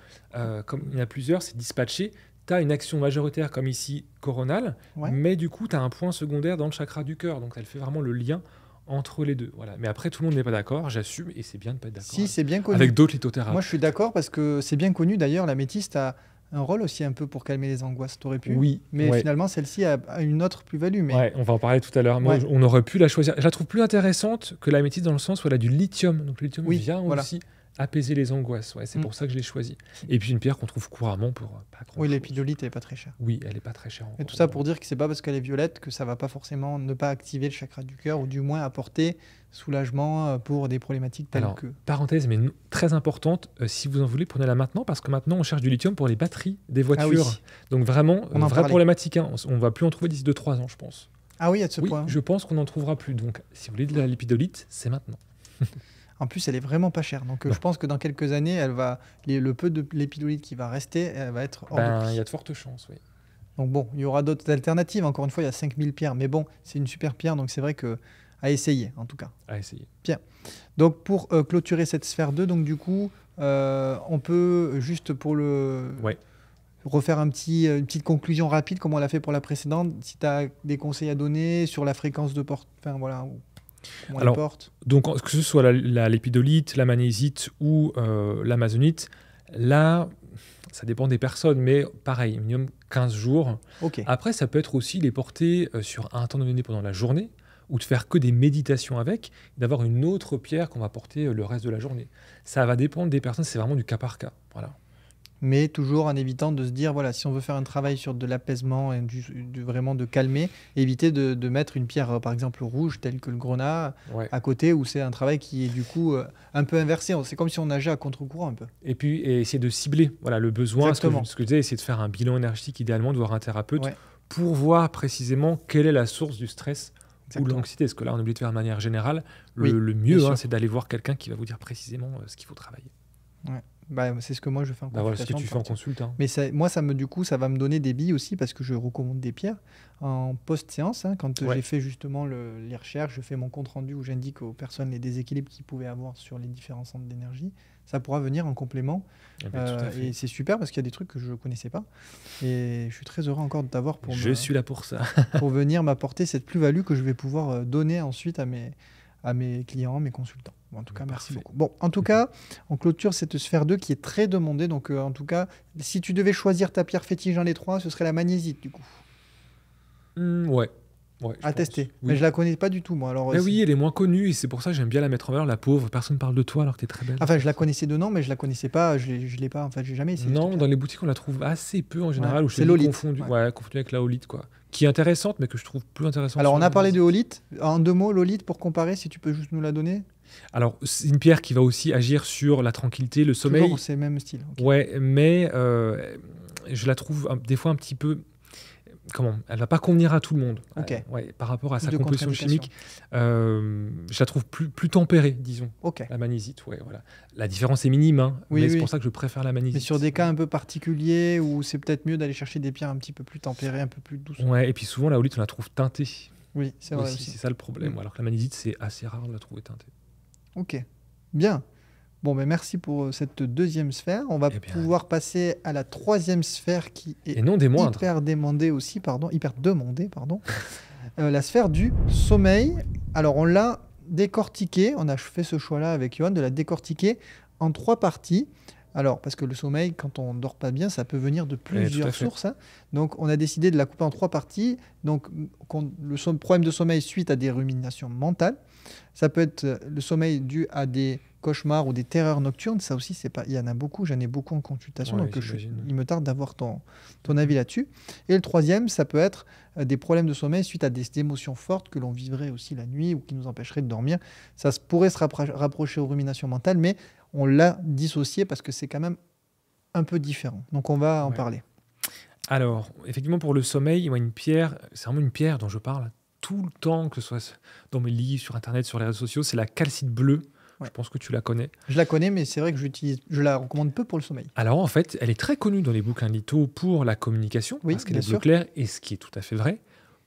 Speaker 2: Comme il y en a plusieurs, c'est dispatché. Tu as une action majoritaire comme ici, coronale,
Speaker 1: Ouais.
Speaker 2: mais du coup, tu as un point secondaire dans le chakra du cœur. Donc elle fait vraiment le lien entre les deux. Voilà. Mais après, tout le monde n'est pas d'accord, j'assume, et c'est bien de ne pas être d'accord.
Speaker 1: Si, c'est bien connu.
Speaker 2: Avec d'autres lithothérapeutes.
Speaker 1: Moi, je suis d'accord parce que c'est bien connu. D'ailleurs, l'améthyste a un rôle aussi un peu pour calmer les angoisses. T'aurais pu.
Speaker 2: Oui,
Speaker 1: Mais
Speaker 2: ouais.
Speaker 1: finalement, celle-ci a une autre plus-value. Mais
Speaker 2: Ouais, on va en parler tout à l'heure. Moi,
Speaker 1: Ouais.
Speaker 2: on aurait pu la choisir. Je la trouve plus intéressante que la métisse dans le sens où elle a du lithium. Donc le lithium
Speaker 1: Oui,
Speaker 2: vient
Speaker 1: voilà.
Speaker 2: aussi apaiser les angoisses. Ouais, c'est
Speaker 1: Mm.
Speaker 2: pour ça que je l'ai choisie. Et puis une pierre qu'on trouve couramment pour pas grand
Speaker 1: oui,
Speaker 2: chose.
Speaker 1: l'épidolite n'est pas très chère.
Speaker 2: Oui, elle est pas très chère.
Speaker 1: Et
Speaker 2: encore.
Speaker 1: tout ça pour dire que c'est pas parce qu'elle est violette que ça va pas forcément ne pas activer le chakra du cœur ou du moins apporter soulagement pour des problématiques telles
Speaker 2: Alors,
Speaker 1: que.
Speaker 2: parenthèse, mais très importante, si vous en voulez, prenez-la maintenant parce que maintenant on cherche du lithium pour les batteries des voitures.
Speaker 1: Ah oui.
Speaker 2: Donc vraiment,
Speaker 1: On en
Speaker 2: vraie
Speaker 1: parlait.
Speaker 2: problématique. Hein. On va plus en trouver d'ici 2-3 ans, je pense.
Speaker 1: Ah oui, à ce
Speaker 2: Oui,
Speaker 1: point.
Speaker 2: je pense qu'on n'en trouvera plus. Donc, si vous voulez de la lipidolite, c'est maintenant.
Speaker 1: En plus, elle est vraiment pas chère. Donc,
Speaker 2: Non.
Speaker 1: je pense que dans quelques années, le peu de l'épidolite qui va rester, elle va être hors de
Speaker 2: Ben,
Speaker 1: prix.
Speaker 2: il y a de fortes chances, oui.
Speaker 1: Donc bon, il y aura d'autres alternatives. Encore une fois, il y a 5000 pierres. Mais bon, c'est une super pierre. Donc c'est vrai que à essayer, en tout cas.
Speaker 2: À essayer.
Speaker 1: Donc pour clôturer cette sphère 2, donc du coup, on peut juste pour le...
Speaker 2: Ouais.
Speaker 1: refaire une petite conclusion rapide, comme on l'a fait pour la précédente. Si tu as des conseils à donner sur la fréquence de porte, enfin voilà, comment
Speaker 2: Alors,
Speaker 1: les porte.
Speaker 2: Donc, que ce soit la lépidolite, la magnésiite ou l'amazonite, là, ça dépend des personnes, mais pareil, minimum 15 jours.
Speaker 1: Ok.
Speaker 2: Après, ça peut être aussi les porter sur un temps donné pendant la journée, ou de faire que des méditations avec, d'avoir une autre pierre qu'on va porter le reste de la journée. Ça va dépendre des personnes, c'est vraiment du cas par cas. Voilà.
Speaker 1: Mais toujours en évitant de se dire, voilà, si on veut faire un travail sur de l'apaisement et vraiment de calmer, éviter de mettre une pierre, par exemple, rouge, telle que le grenat,
Speaker 2: Ouais.
Speaker 1: à côté, où c'est un travail qui est du coup un peu inversé. C'est comme si on nageait à contre-courant un peu.
Speaker 2: Et puis, essayer de cibler voilà, le besoin.
Speaker 1: Exactement.
Speaker 2: Ce que je disais, essayer de faire un bilan énergétique, idéalement, de voir un thérapeute,
Speaker 1: Ouais.
Speaker 2: pour voir précisément quelle est la source du stress ou de
Speaker 1: Exactement.
Speaker 2: l'anxiété. Parce que là, on oublie de faire de manière générale.
Speaker 1: Oui,
Speaker 2: Le
Speaker 1: bien
Speaker 2: mieux,
Speaker 1: sûr.
Speaker 2: c'est d'aller voir quelqu'un qui va vous dire précisément ce qu'il faut travailler.
Speaker 1: Bah, c'est ce que moi je fais en
Speaker 2: Bah voilà ce que
Speaker 1: consultation
Speaker 2: tu
Speaker 1: de
Speaker 2: fais en
Speaker 1: partir.
Speaker 2: consulte. Hein.
Speaker 1: Mais moi, du coup, ça va me donner des billes aussi parce que je recommande des pierres en post-séance. Hein, quand
Speaker 2: Ouais.
Speaker 1: j'ai fait justement les recherches, je fais mon compte-rendu où j'indique aux personnes les déséquilibres qu'ils pouvaient avoir sur les différents centres d'énergie. Ça pourra venir en complément.
Speaker 2: Eh ben, tout à fait.
Speaker 1: Et c'est super parce qu'il y a des trucs que je ne connaissais pas. Et je suis très heureux encore de t'avoir pour,
Speaker 2: Je suis là pour ça.
Speaker 1: pour venir m'apporter cette plus-value que je vais pouvoir donner ensuite à mes clients, mes consultants. Bon, en tout cas, merci
Speaker 2: Parfait.
Speaker 1: beaucoup. Bon, en tout cas, on clôture cette sphère 2 qui est très demandée. Donc, en tout cas, si tu devais choisir ta pierre fétiche dans les trois, ce serait la magnésite, du coup.
Speaker 2: Ouais. Ouais, je
Speaker 1: à
Speaker 2: pense.
Speaker 1: tester.
Speaker 2: Oui.
Speaker 1: Mais je la connais pas du tout, moi. Alors,
Speaker 2: Mais oui, elle est moins connue et c'est pour ça que j'aime bien la mettre en valeur. La pauvre, personne ne parle de toi alors que tu es très belle.
Speaker 1: Enfin, je la connaissais de nom, mais je la connaissais pas. Je l'ai pas. En fait, j'ai jamais essayé. cette
Speaker 2: Non,
Speaker 1: pierre.
Speaker 2: dans les boutiques, on la trouve assez peu en général.
Speaker 1: Ouais,
Speaker 2: Ou je te
Speaker 1: c'est
Speaker 2: dis
Speaker 1: l'olite.
Speaker 2: confondue
Speaker 1: Ouais.
Speaker 2: ouais, confondue avec la olite, quoi. Qui est intéressante, mais que je trouve plus intéressante
Speaker 1: Alors,
Speaker 2: sur
Speaker 1: on
Speaker 2: la
Speaker 1: a parlé de
Speaker 2: magnésie.
Speaker 1: holite. En 2 mots, l'holite, pour comparer, si tu peux juste nous la donner.
Speaker 2: Alors, c'est une pierre qui va aussi agir sur la tranquillité, le sommeil.
Speaker 1: Toujours c'est le même style. Ok.
Speaker 2: Ouais, mais je la trouve des fois un petit peu. Comment? Elle va pas convenir à tout le monde.
Speaker 1: Ok.
Speaker 2: Ouais, par rapport à
Speaker 1: Plus
Speaker 2: sa
Speaker 1: de
Speaker 2: composition
Speaker 1: contre-indications.
Speaker 2: chimique, je la trouve plus tempérée, disons.
Speaker 1: Ok.
Speaker 2: La magnésie, ouais, voilà. La différence est minime, hein,
Speaker 1: Oui,
Speaker 2: mais c'est
Speaker 1: oui.
Speaker 2: pour ça que je préfère la
Speaker 1: Mais
Speaker 2: magnésie.
Speaker 1: sur des cas un peu particuliers où c'est peut-être mieux d'aller chercher des pierres un petit peu plus tempérées, un peu plus douces.
Speaker 2: Ouais, et puis souvent la olite, on la trouve teintée.
Speaker 1: Oui, c'est vrai
Speaker 2: Aussi, c'est
Speaker 1: aussi.
Speaker 2: ça le problème.
Speaker 1: Mm.
Speaker 2: Alors que la magnésie, c'est assez rare de la trouver teintée.
Speaker 1: Ok. Bien. Bon, ben merci pour cette deuxième sphère. On va
Speaker 2: Eh bien,
Speaker 1: pouvoir passer à la troisième sphère qui est
Speaker 2: et non des moindres.
Speaker 1: hyper demandée aussi, pardon, hyper demandée, pardon. La sphère du sommeil. Alors, on l'a décortiquée. On a fait ce choix-là avec Johan de la décortiquer en 3 parties. Alors, parce que le sommeil, quand on dort pas bien, ça peut venir de plusieurs
Speaker 2: fait.
Speaker 1: sources, hein. Donc, on a décidé de la couper en 3 parties. Donc, problème de sommeil suite à des ruminations mentales. Ça peut être le sommeil dû à des cauchemars ou des terreurs nocturnes. Ça aussi, c'est pas. Il y en a beaucoup. J'en ai beaucoup en consultation.
Speaker 2: Ouais,
Speaker 1: Donc,
Speaker 2: j'imagine.
Speaker 1: il me tarde d'avoir ton avis là-dessus. Et le troisième, ça peut être des problèmes de sommeil suite à des émotions fortes que l'on vivrait aussi la nuit ou qui nous empêcheraient de dormir. Ça pourrait se rapprocher aux ruminations mentales, mais on l'a dissocié parce que c'est quand même un peu différent. Donc, on va en
Speaker 2: Ouais.
Speaker 1: parler.
Speaker 2: Alors, effectivement, pour le sommeil, moi, une pierre, c'est vraiment une pierre dont je parle tout le temps, que ce soit dans mes livres, sur Internet, sur les réseaux sociaux, c'est la calcite bleue.
Speaker 1: Ouais.
Speaker 2: Je pense que tu la connais.
Speaker 1: Je la connais, mais c'est vrai que je la recommande peu pour le sommeil.
Speaker 2: Alors, en fait, elle est très connue dans les bouquins litho pour la communication,
Speaker 1: Oui,
Speaker 2: parce qu'elle
Speaker 1: bien
Speaker 2: est bleu
Speaker 1: sûr.
Speaker 2: clair, et ce qui est tout à fait vrai.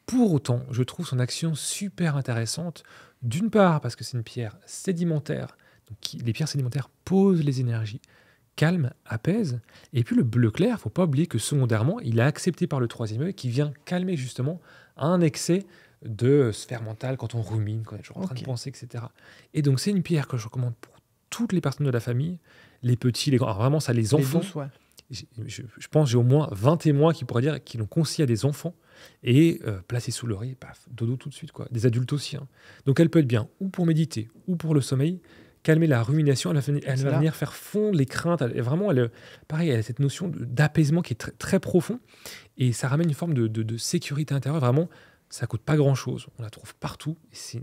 Speaker 2: Pour autant, je trouve son action super intéressante. D'une part, parce que c'est une pierre sédimentaire. Donc, les pierres sédimentaires posent les énergies, calment, apaisent. Et puis le bleu clair, faut pas oublier que secondairement, il est accepté par le troisième œil qui vient calmer justement un excès de sphère mentale quand on rumine, quand on est toujours en train de
Speaker 1: Ok.
Speaker 2: penser, etc. Et donc c'est une pierre que je recommande pour toutes les personnes de la famille, les petits, les grands. Alors vraiment, ça, les
Speaker 1: Les
Speaker 2: enfants.
Speaker 1: douces, ouais.
Speaker 2: Je pense que j'ai au moins 20 témoins qui pourraient dire qu'ils l'ont conseillé à des enfants et placé sous l'oreiller, paf, dodo tout de suite, quoi. Des adultes aussi, hein. Donc elle peut être bien ou pour méditer ou pour le sommeil, calmer la rumination, elle va venir faire fondre les craintes. Pareil, elle a cette notion d'apaisement qui est très, très profond et ça ramène une forme de sécurité intérieure. Vraiment, ça coûte pas grand-chose. On la trouve partout et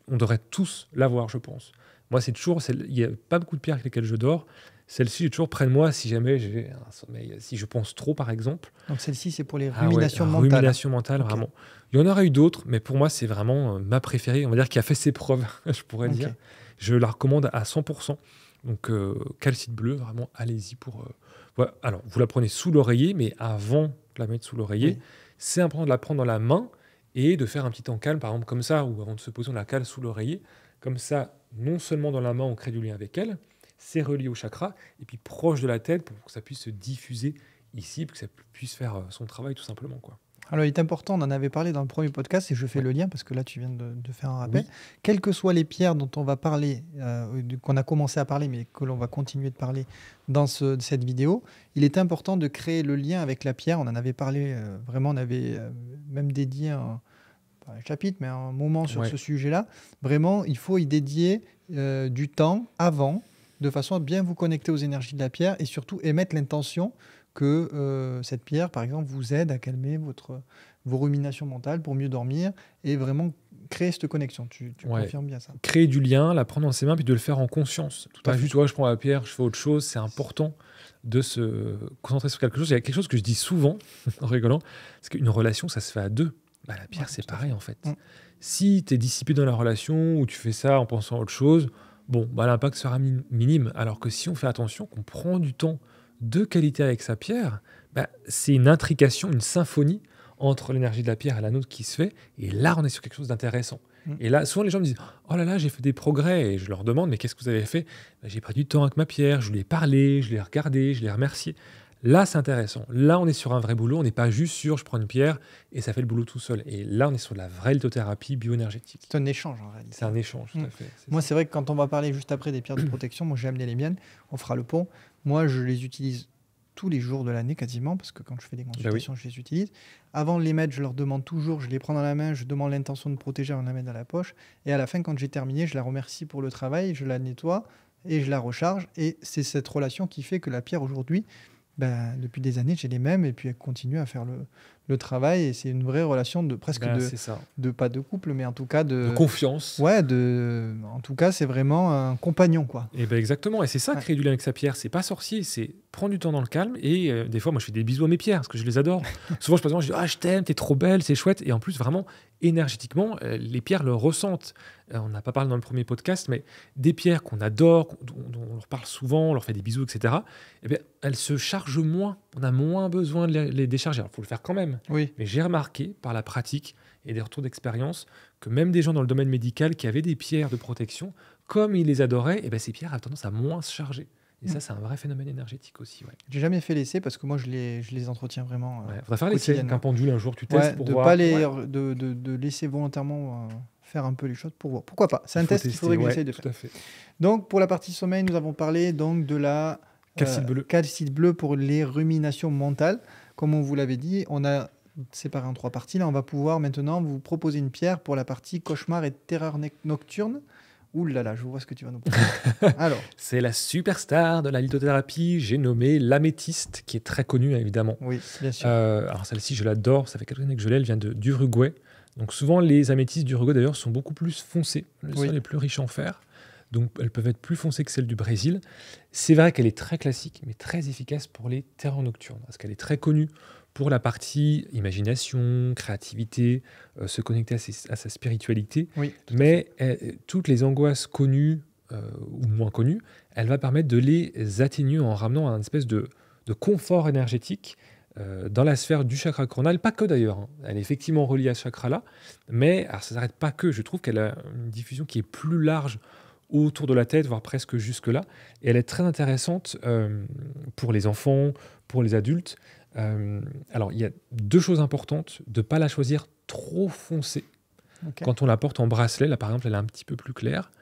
Speaker 2: on devrait tous l'avoir, je pense. Moi, il n'y a pas beaucoup de pierres avec lesquelles je dors. Celle-ci, j'ai toujours près de moi si jamais j'ai un sommeil, si je pense trop, par exemple.
Speaker 1: Donc celle-ci, c'est pour les
Speaker 2: Ah ouais,
Speaker 1: ruminations mentales.
Speaker 2: rumination mentale,
Speaker 1: Ok.
Speaker 2: vraiment. Il y en aurait eu d'autres, mais pour moi, c'est vraiment ma préférée, on va dire, qui a fait ses preuves, je pourrais
Speaker 1: Ok.
Speaker 2: dire. Je la recommande à 100%. Donc, calcite bleu, vraiment, allez-y pour... voilà. Alors, vous la prenez sous l'oreiller, mais avant de la mettre sous l'oreiller,
Speaker 1: Oui.
Speaker 2: c'est important de la prendre dans la main et de faire un petit temps calme, par exemple, comme ça, ou avant de se poser, on la cale sous l'oreiller. Comme ça, non seulement dans la main, on crée du lien avec elle, c'est relié au chakra, et puis proche de la tête pour que ça puisse se diffuser ici, pour que ça puisse faire son travail tout simplement, quoi.
Speaker 1: Alors, il est important, on en avait parlé dans le premier podcast et je fais
Speaker 2: Ouais.
Speaker 1: le lien parce que là, tu viens de faire un rappel.
Speaker 2: Oui.
Speaker 1: Quelles que soient les pierres dont on va parler, qu'on a commencé à parler, mais que l'on va continuer de parler dans cette vidéo, il est important de créer le lien avec la pierre. On en avait parlé, vraiment, on avait même dédié pas un chapitre, mais un moment sur
Speaker 2: Ouais.
Speaker 1: ce sujet-là. Vraiment, il faut y dédier du temps avant, de façon à bien vous connecter aux énergies de la pierre et surtout émettre l'intention que cette pierre, par exemple, vous aide à calmer vos ruminations mentales pour mieux dormir et vraiment créer cette connexion. Tu
Speaker 2: Ouais.
Speaker 1: confirmes bien ça?
Speaker 2: Créer du lien, la prendre dans ses mains, puis de le faire en conscience.
Speaker 1: Tout à
Speaker 2: Pas
Speaker 1: fait.
Speaker 2: juste, ouais, je prends la pierre, je fais autre chose. C'est important de se concentrer sur quelque chose. Il y a quelque chose que je dis souvent, en rigolant, c'est qu'une relation, ça se fait à deux. Bah, la pierre,
Speaker 1: Ouais,
Speaker 2: c'est
Speaker 1: tout à
Speaker 2: pareil, en fait.
Speaker 1: Mm.
Speaker 2: Si tu es dissipé dans la relation ou tu fais ça en pensant à autre chose, bon, bah, l'impact sera minime. Alors que si on fait attention, qu'on prend du temps de qualité avec sa pierre, bah, c'est une intrication, une symphonie entre l'énergie de la pierre et la nôtre qui se fait. Et là, on est sur quelque chose d'intéressant.
Speaker 1: Mm.
Speaker 2: Et là, souvent, les gens me disent « Oh là là, j'ai fait des progrès ». Et je leur demande « Mais qu'est-ce que vous avez fait ?» Bah, j'ai pris du temps avec ma pierre, je lui ai parlé, je l'ai regardé, je l'ai remercié. Là, c'est intéressant. Là, on est sur un vrai boulot. On n'est pas juste sur « je prends une pierre et ça fait le boulot tout seul ». Et là, on est sur de la vraie lithothérapie bioénergétique.
Speaker 1: C'est un échange en réalité.
Speaker 2: C'est un échange, tout
Speaker 1: Mm.
Speaker 2: à fait.
Speaker 1: Moi, c'est vrai que quand on va parler juste après des pierres de protection, moi j'ai amené les miennes, on fera le pont. Moi, je les utilise tous les jours de l'année quasiment, parce que quand je fais des
Speaker 2: Bah oui.
Speaker 1: consultations, je les utilise. Avant de les mettre, je leur demande toujours, je les prends dans la main, je demande l'intention de protéger avant de la mettre dans la poche. Et à la fin, quand j'ai terminé, je la remercie pour le travail, je la nettoie et je la recharge. Et c'est cette relation qui fait que la pierre aujourd'hui, depuis des années, j'ai les mêmes et puis elle continue à faire le travail. Et c'est une vraie relation de presque
Speaker 2: Bah, c'est ça.
Speaker 1: pas de couple, mais en tout cas
Speaker 2: De confiance.
Speaker 1: Ouais, en tout cas, c'est vraiment un compagnon, quoi.
Speaker 2: Et ben exactement. Et c'est ça,
Speaker 1: Ouais.
Speaker 2: créer du lien avec sa pierre. C'est pas sorcier, c'est prendre du temps dans le calme. Et des fois, moi, je fais des bisous à mes pierres parce que je les adore. Souvent, je passe devant, je dis ah, je t'aime, t'es trop belle, c'est chouette. Et en plus, vraiment, énergétiquement, les pierres le ressentent. On n'a pas parlé dans le premier podcast, mais des pierres qu'on adore, dont on leur parle souvent, on leur fait des bisous, etc. Eh bien, elles se chargent moins. On a moins besoin de les décharger. Alors, il faut le faire quand même.
Speaker 1: Oui.
Speaker 2: Mais j'ai remarqué par la pratique et des retours d'expérience que même des gens dans le domaine médical qui avaient des pierres de protection, comme ils les adoraient, eh ben ces pierres avaient tendance à moins se charger. Et ça, c'est un vrai phénomène énergétique aussi. Ouais.
Speaker 1: J'ai jamais fait l'essai parce que moi, je les entretiens vraiment.
Speaker 2: Ouais. Faudra faire l'essai avec
Speaker 1: quotidiennement.
Speaker 2: un pendule un jour, tu testes
Speaker 1: Ouais,
Speaker 2: pour
Speaker 1: de
Speaker 2: voir.
Speaker 1: pas les,
Speaker 2: Ouais.
Speaker 1: de laisser volontairement faire un peu les choses pour voir. Pourquoi pas? C'est un
Speaker 2: Il faut
Speaker 1: test qu'il
Speaker 2: tester,
Speaker 1: faudrait que
Speaker 2: ouais,
Speaker 1: j'essaye de
Speaker 2: tout
Speaker 1: faire.
Speaker 2: à fait.
Speaker 1: Donc, pour la partie sommeil, nous avons parlé donc de la
Speaker 2: Calcite bleu.
Speaker 1: calcite bleu pour les ruminations mentales. Comme on vous l'avait dit, on a séparé en 3 parties. Là, on va pouvoir maintenant vous proposer une pierre pour la partie cauchemar et terreur nocturne. Ouh là là, je vois ce que tu vas nous proposer. Alors,
Speaker 2: C'est la superstar de la lithothérapie, j'ai nommé l'améthyste, qui est très connue évidemment.
Speaker 1: oui, bien sûr.
Speaker 2: Alors celle-ci, je l'adore, ça fait quelques années que je l'ai, elle vient d'Uruguay. Donc souvent, les améthystes d'Uruguay d'ailleurs sont beaucoup plus foncées. Le
Speaker 1: Oui.
Speaker 2: sol est plus riche en fer. Donc elles peuvent être plus foncées que celles du Brésil. C'est vrai qu'elle est très classique, mais très efficace pour les terreurs nocturnes, parce qu'elle est très connue pour la partie imagination, créativité, se connecter à sa spiritualité.
Speaker 1: Oui,
Speaker 2: Mais toutes les angoisses connues ou moins connues, elle va permettre de les atténuer en ramenant un espèce de confort énergétique dans la sphère du chakra coronal, pas que d'ailleurs. Hein. Elle est effectivement reliée à ce chakra-là, mais alors, ça ne s'arrête pas que. Je trouve qu'elle a une diffusion qui est plus large autour de la tête, voire presque jusque-là. Et elle est très intéressante pour les enfants, pour les adultes. Alors, il y a 2 choses importantes. De ne pas la choisir trop foncée.
Speaker 1: Ok.
Speaker 2: Quand on la porte en bracelet, là par exemple, elle est un petit peu plus claire.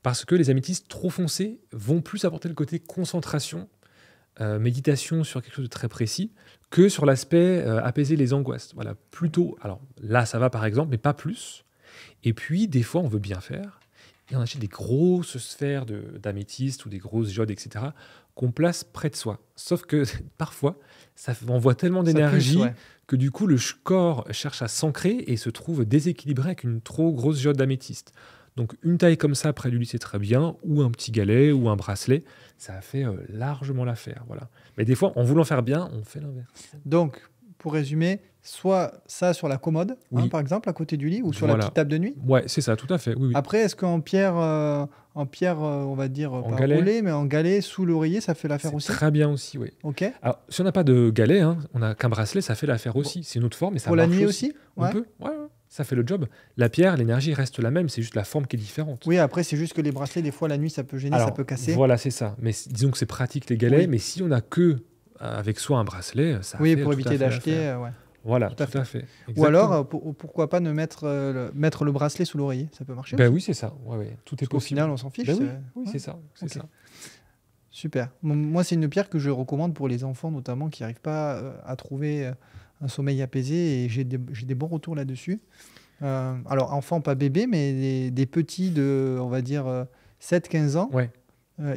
Speaker 2: Parce que les améthystes trop foncés vont plus apporter le côté concentration, méditation sur quelque chose de très précis, que sur l'aspect apaiser les angoisses. Voilà, plutôt. Alors là, ça va par exemple, mais pas plus. Et puis, des fois, on veut bien faire. Et on achète des grosses sphères d'améthyste ou des grosses jodes, etc., qu'on place près de soi. Sauf que parfois, ça envoie tellement
Speaker 1: Ça
Speaker 2: d'énergie
Speaker 1: pulse, ouais.
Speaker 2: que du coup, le corps cherche à s'ancrer et se trouve déséquilibré avec une trop grosse jode d'améthyste. Donc, une taille comme ça près du lit, c'est très bien, ou un petit galet, ou un bracelet, ça a fait largement l'affaire. Voilà. Mais des fois, en voulant faire bien, on fait l'inverse.
Speaker 1: Donc, pour résumer, soit ça sur la commode,
Speaker 2: Oui.
Speaker 1: par exemple, à côté du lit, ou sur la
Speaker 2: Voilà.
Speaker 1: petite table de nuit.
Speaker 2: Ouais, c'est ça, tout à fait. Oui, oui.
Speaker 1: Après, est-ce qu'en pierre, on va dire,
Speaker 2: En
Speaker 1: pas
Speaker 2: galet.
Speaker 1: roulé, mais en galet, sous l'oreiller, ça fait l'affaire
Speaker 2: C'est
Speaker 1: aussi?
Speaker 2: très bien aussi, oui.
Speaker 1: Ok.
Speaker 2: Alors, si on n'a pas de galet, hein, on n'a qu'un bracelet, ça fait l'affaire aussi. C'est une autre forme, mais ça
Speaker 1: Pour la
Speaker 2: marche
Speaker 1: nuit aussi?
Speaker 2: On
Speaker 1: Ouais.
Speaker 2: peut, ouais, ça fait le job. La pierre, l'énergie reste la même, c'est juste la forme qui est différente.
Speaker 1: Oui, après, c'est juste que les bracelets, des fois, la nuit, ça peut gêner, ça
Speaker 2: Alors,
Speaker 1: peut casser.
Speaker 2: voilà, c'est ça. Mais disons que c'est pratique les galets,
Speaker 1: Oui.
Speaker 2: mais si on n'a que avec soi un bracelet, ça
Speaker 1: Oui,
Speaker 2: fait
Speaker 1: pour
Speaker 2: tout à
Speaker 1: éviter
Speaker 2: fait
Speaker 1: d'acheter.
Speaker 2: l'affaire.
Speaker 1: Ouais.
Speaker 2: Voilà,
Speaker 1: tout à
Speaker 2: tout à fait.
Speaker 1: Ou
Speaker 2: Exactement.
Speaker 1: alors, pourquoi pas ne mettre le bracelet sous l'oreiller? Ça peut marcher
Speaker 2: Ben
Speaker 1: aussi.
Speaker 2: oui, c'est ça. Ouais, ouais, tout est
Speaker 1: Parce qu'au
Speaker 2: possible.
Speaker 1: final, on s'en fiche.
Speaker 2: Ben oui,
Speaker 1: c'est-
Speaker 2: oui,
Speaker 1: ouais.
Speaker 2: c'est ça. C'est
Speaker 1: Ok.
Speaker 2: ça.
Speaker 1: Super. Moi, c'est une pierre que je recommande pour les enfants, notamment, qui n'arrivent pas à trouver un sommeil apaisé. Et j'ai des bons retours là-dessus. Alors, enfants, pas bébés, mais des petits de, on va dire, 7-15 ans,
Speaker 2: Ouais.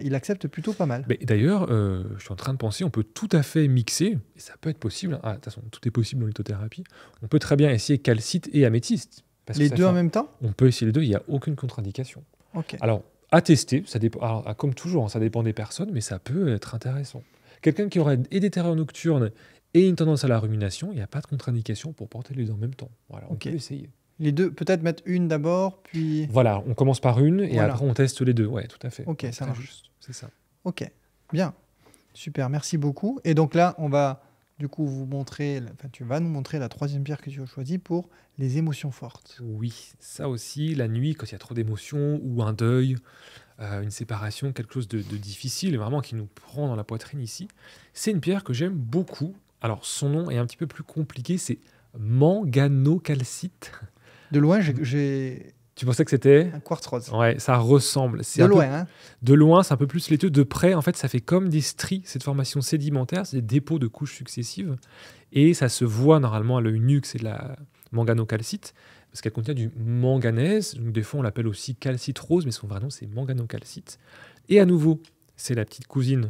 Speaker 1: ils acceptent plutôt pas mal.
Speaker 2: Mais d'ailleurs, je suis en train de penser, on peut tout à fait mixer, et ça peut être possible. Ah, de toute façon, tout est possible en lithothérapie. On peut très bien essayer calcite et améthyste. Parce que
Speaker 1: Les
Speaker 2: ça
Speaker 1: deux
Speaker 2: fait
Speaker 1: en même temps?
Speaker 2: On peut essayer les deux, il n'y a aucune contre-indication.
Speaker 1: Ok.
Speaker 2: Alors, à tester, ça dépend. Alors, comme toujours, hein, ça dépend des personnes, mais ça peut être intéressant. Quelqu'un qui aurait et des terreurs nocturnes et une tendance à la rumination, il n'y a pas de contre-indication pour porter les deux en même temps. Voilà, on
Speaker 1: Ok.
Speaker 2: peut essayer.
Speaker 1: Les deux, peut-être mettre une d'abord, puis...
Speaker 2: Voilà, on commence par une et
Speaker 1: Voilà.
Speaker 2: après on teste les deux. Ouais, tout à fait.
Speaker 1: Ok,
Speaker 2: Ouais,
Speaker 1: ça
Speaker 2: très
Speaker 1: marche.
Speaker 2: juste, c'est ça.
Speaker 1: Ok, bien. Super, merci beaucoup. Et donc là, on va du coup vous montrer, enfin tu vas nous montrer la 3e pierre que tu as choisie pour les émotions fortes.
Speaker 2: Oui, ça aussi, la nuit, quand il y a trop d'émotions ou un deuil, une séparation, quelque chose de difficile, vraiment qui nous prend dans la poitrine ici, c'est une pierre que j'aime beaucoup. Alors, son nom est un petit peu plus compliqué, c'est manganocalcite.
Speaker 1: De loin, j'ai
Speaker 2: Tu pensais que c'était?
Speaker 1: Un quartz rose.
Speaker 2: Ouais, ça ressemble. C'est
Speaker 1: De
Speaker 2: un peu-
Speaker 1: loin, hein.
Speaker 2: de loin, c'est un peu plus laiteux. De près, en fait, ça fait comme des stries, cette formation sédimentaire, c'est des dépôts de couches successives. Et ça se voit normalement à l'œil nu que c'est de la manganocalcite, parce qu'elle contient du manganèse. Donc, des fois, on l'appelle aussi calcite rose, mais son vrai nom, c'est manganocalcite. Et à nouveau, c'est la petite cousine.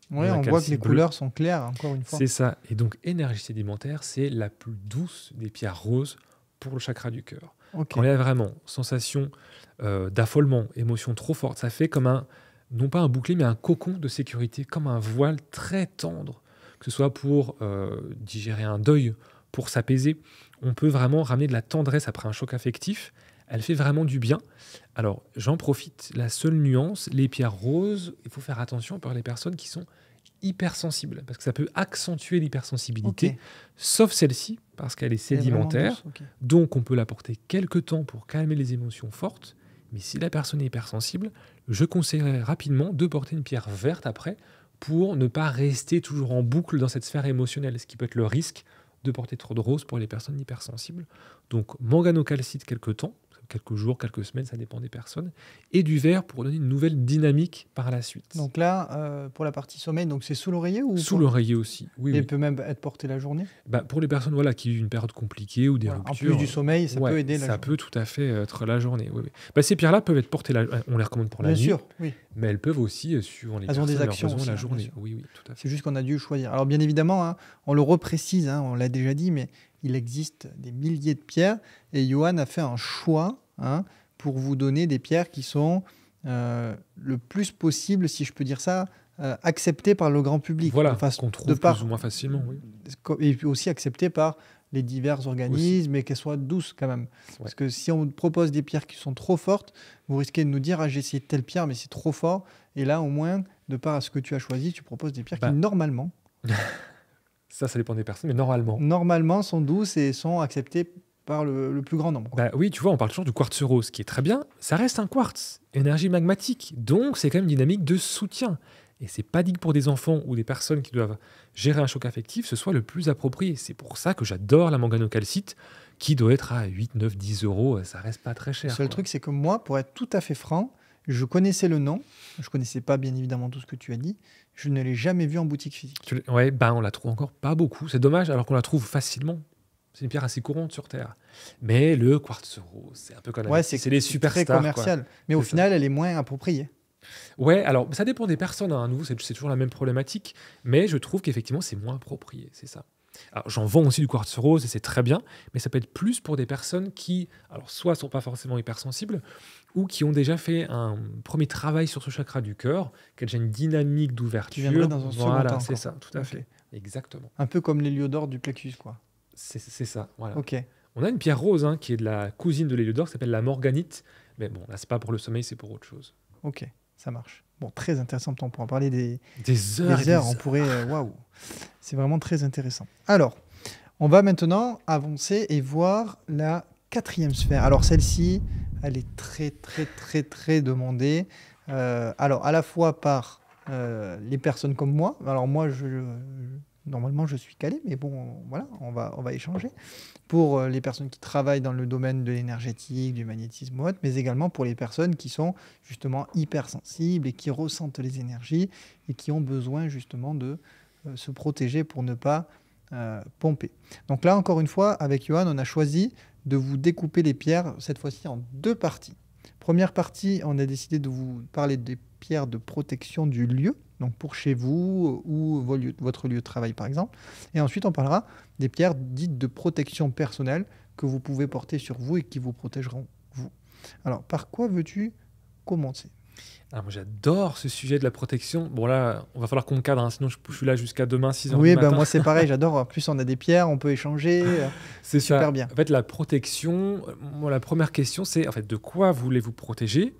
Speaker 1: Ouais,
Speaker 2: La
Speaker 1: on voit que
Speaker 2: calcite
Speaker 1: les
Speaker 2: bleue.
Speaker 1: couleurs sont claires, encore une fois.
Speaker 2: C'est ça. Et donc, énergie sédimentaire, c'est la plus douce des pierres roses pour le chakra du cœur.
Speaker 1: Ok.
Speaker 2: Quand il y a vraiment sensation d'affolement, émotion trop forte, ça fait comme un, non pas un bouclier, mais un cocon de sécurité, comme un voile très tendre, que ce soit pour digérer un deuil, pour s'apaiser. On peut vraiment ramener de la tendresse après un choc affectif. Elle fait vraiment du bien. Alors, j'en profite. La seule nuance, les pierres roses, il faut faire attention pour les personnes qui sont hypersensibles, parce que ça peut accentuer l'hypersensibilité,
Speaker 1: Ok.
Speaker 2: sauf celle-ci, parce qu'elle est
Speaker 1: Elle est vraiment
Speaker 2: sédimentaire.
Speaker 1: douce, ok.
Speaker 2: Donc, on peut la porter quelques temps pour calmer les émotions fortes. Mais si la personne est hypersensible, je conseillerais rapidement de porter une pierre verte après pour ne pas rester toujours en boucle dans cette sphère émotionnelle, ce qui peut être le risque de porter trop de rose pour les personnes hypersensibles. Donc, manganocalcite quelques temps, quelques jours, quelques semaines, ça dépend des personnes, et du vert pour donner une nouvelle dynamique par la suite.
Speaker 1: Donc là, pour la partie sommeil, donc c'est sous l'oreiller ou
Speaker 2: Sous l'oreiller aussi, oui.
Speaker 1: Et
Speaker 2: oui.
Speaker 1: il peut même être porté la journée.
Speaker 2: Bah, pour les personnes voilà, qui vivent une période compliquée ou des
Speaker 1: Voilà. En
Speaker 2: ruptures,
Speaker 1: plus du sommeil, ça
Speaker 2: ouais,
Speaker 1: peut aider la
Speaker 2: ça
Speaker 1: journée.
Speaker 2: peut tout à fait être la journée. Oui, oui. Bah, ces pierres-là peuvent être portées, on les recommande pour la
Speaker 1: Bien
Speaker 2: nuit,
Speaker 1: sûr, oui.
Speaker 2: mais elles peuvent aussi, suivant les
Speaker 1: Elles ont
Speaker 2: personnes,
Speaker 1: des
Speaker 2: leurs
Speaker 1: actions
Speaker 2: besoins,
Speaker 1: aussi,
Speaker 2: la
Speaker 1: hein, bien
Speaker 2: journée.
Speaker 1: sûr.
Speaker 2: Oui, oui, tout à fait.
Speaker 1: C'est juste qu'on a dû choisir. Alors bien évidemment, hein, on le reprécise, hein, on l'a déjà dit, mais il existe des milliers de pierres et Johan a fait un choix, hein, pour vous donner des pierres qui sont le plus possible, si je peux dire ça, acceptées par le grand public.
Speaker 2: Voilà,
Speaker 1: De face-
Speaker 2: qu'on
Speaker 1: de
Speaker 2: trouve
Speaker 1: par-
Speaker 2: plus ou moins facilement. Oui.
Speaker 1: Et puis aussi acceptées par les divers organismes et qu'elles soient douces quand même. Parce que si on propose des pierres qui sont trop fortes, vous risquez de nous dire ah, j'ai essayé telle pierre mais c'est trop fort. Et là au moins, de par à ce que tu as choisi, tu proposes des pierres
Speaker 2: Bah.
Speaker 1: qui normalement
Speaker 2: Ça dépend des personnes, mais
Speaker 1: normalement sont douces et sont acceptées par le plus grand nombre.
Speaker 2: Bah oui, tu vois, on parle toujours du quartz rose, qui est très bien. Ça reste un quartz, énergie magmatique. Donc, c'est quand même une dynamique de soutien. Et c'est pas dit que pour des enfants ou des personnes qui doivent gérer un choc affectif, ce soit le plus approprié. C'est pour ça que j'adore la manganocalcite, qui doit être à 8, 9, 10 euros. Ça reste pas très
Speaker 1: Le
Speaker 2: cher.
Speaker 1: seul
Speaker 2: quoi.
Speaker 1: truc, c'est que moi, pour être tout à fait franc, je connaissais le nom, je connaissais pas bien évidemment tout ce que tu as dit, je ne l'ai jamais vu en boutique physique.
Speaker 2: Ouais, bah on la trouve encore pas beaucoup. C'est dommage, alors qu'on la trouve facilement. C'est une pierre assez courante sur Terre. Mais le quartz rose, c'est un peu comme
Speaker 1: Ouais,
Speaker 2: c'est les
Speaker 1: très
Speaker 2: superstars. quoi.
Speaker 1: commercial, mais au
Speaker 2: C'est ça.
Speaker 1: final, elle est moins appropriée.
Speaker 2: Ouais, alors ça dépend des personnes. Hein. À nouveau, c'est toujours la même problématique, mais je trouve qu'effectivement, c'est moins approprié. C'est ça. Alors, j'en vends aussi du quartz rose et c'est très bien, mais ça peut être plus pour des personnes qui, alors, soit sont pas forcément hypersensibles, ou qui ont déjà fait un premier travail sur ce chakra du cœur, qui a déjà une dynamique d'ouverture.
Speaker 1: Qui viendrait dans un second
Speaker 2: Voilà,
Speaker 1: temps,
Speaker 2: c'est
Speaker 1: quoi.
Speaker 2: ça, tout à
Speaker 1: Ok.
Speaker 2: fait. Exactement.
Speaker 1: Un peu comme l'héliodore du plexus, quoi.
Speaker 2: C'est ça. Voilà.
Speaker 1: Ok.
Speaker 2: On a une pierre rose qui est de la cousine de l'héliodore, qui s'appelle la morganite. Mais bon, là, c'est pas pour le sommeil, c'est pour autre chose.
Speaker 1: Ok, ça marche. Bon, très intéressant. On pourra en parler
Speaker 2: Des heures.
Speaker 1: des heures. On pourrait. Waouh, c'est vraiment très intéressant. Alors, on va maintenant avancer et voir la 4e sphère. Alors, celle-ci, elle est très, très, très, très demandée. Alors, à la fois par les personnes comme moi. Alors, moi, normalement, je suis calé, mais bon, voilà, on va échanger. Pour les personnes qui travaillent dans le domaine de l'énergétique, du magnétisme ou autre, mais également pour les personnes qui sont justement hypersensibles et qui ressentent les énergies et qui ont besoin justement de se protéger pour ne pas pomper. Donc là, encore une fois, avec Johan, on a choisi de vous découper les pierres, cette fois-ci en 2 parties. Première partie, on a décidé de vous parler des pierres de protection du lieu, donc pour chez vous ou votre lieu de travail par exemple. Et ensuite, on parlera des pierres dites de protection personnelle que vous pouvez porter sur vous et qui vous protégeront vous. Alors, par quoi veux-tu commencer ?
Speaker 2: Alors, moi, j'adore ce sujet de la protection. Bon, là, on va falloir qu'on me cadre, sinon je suis là jusqu'à demain, 6h
Speaker 1: Oui,
Speaker 2: du matin.
Speaker 1: moi c'est pareil, j'adore. En plus, on a des pierres, on peut échanger.
Speaker 2: C'est
Speaker 1: super
Speaker 2: ça.
Speaker 1: bien.
Speaker 2: En fait, la protection, moi, la première question, c'est en fait, de quoi voulez-vous protéger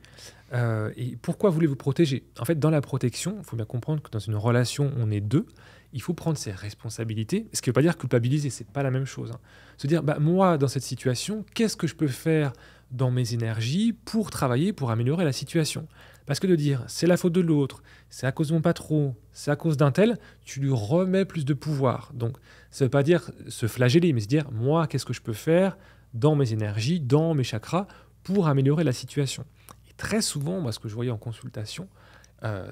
Speaker 2: et pourquoi voulez-vous protéger? En fait, dans la protection, il faut bien comprendre que dans une relation, on est deux. Il faut prendre ses responsabilités. Ce qui ne veut pas dire culpabiliser, c'est pas la même chose. Se dire, moi, dans cette situation, qu'est-ce que je peux faire dans mes énergies pour travailler, pour améliorer la situation? Parce que de dire, c'est la faute de l'autre, c'est à cause de mon patron, c'est à cause d'un tel, tu lui remets plus de pouvoir. Donc, ça ne veut pas dire se flageller, mais se dire, moi, qu'est-ce que je peux faire dans mes énergies, dans mes chakras, pour améliorer la situation. Et très souvent, moi, ce que je voyais en consultation,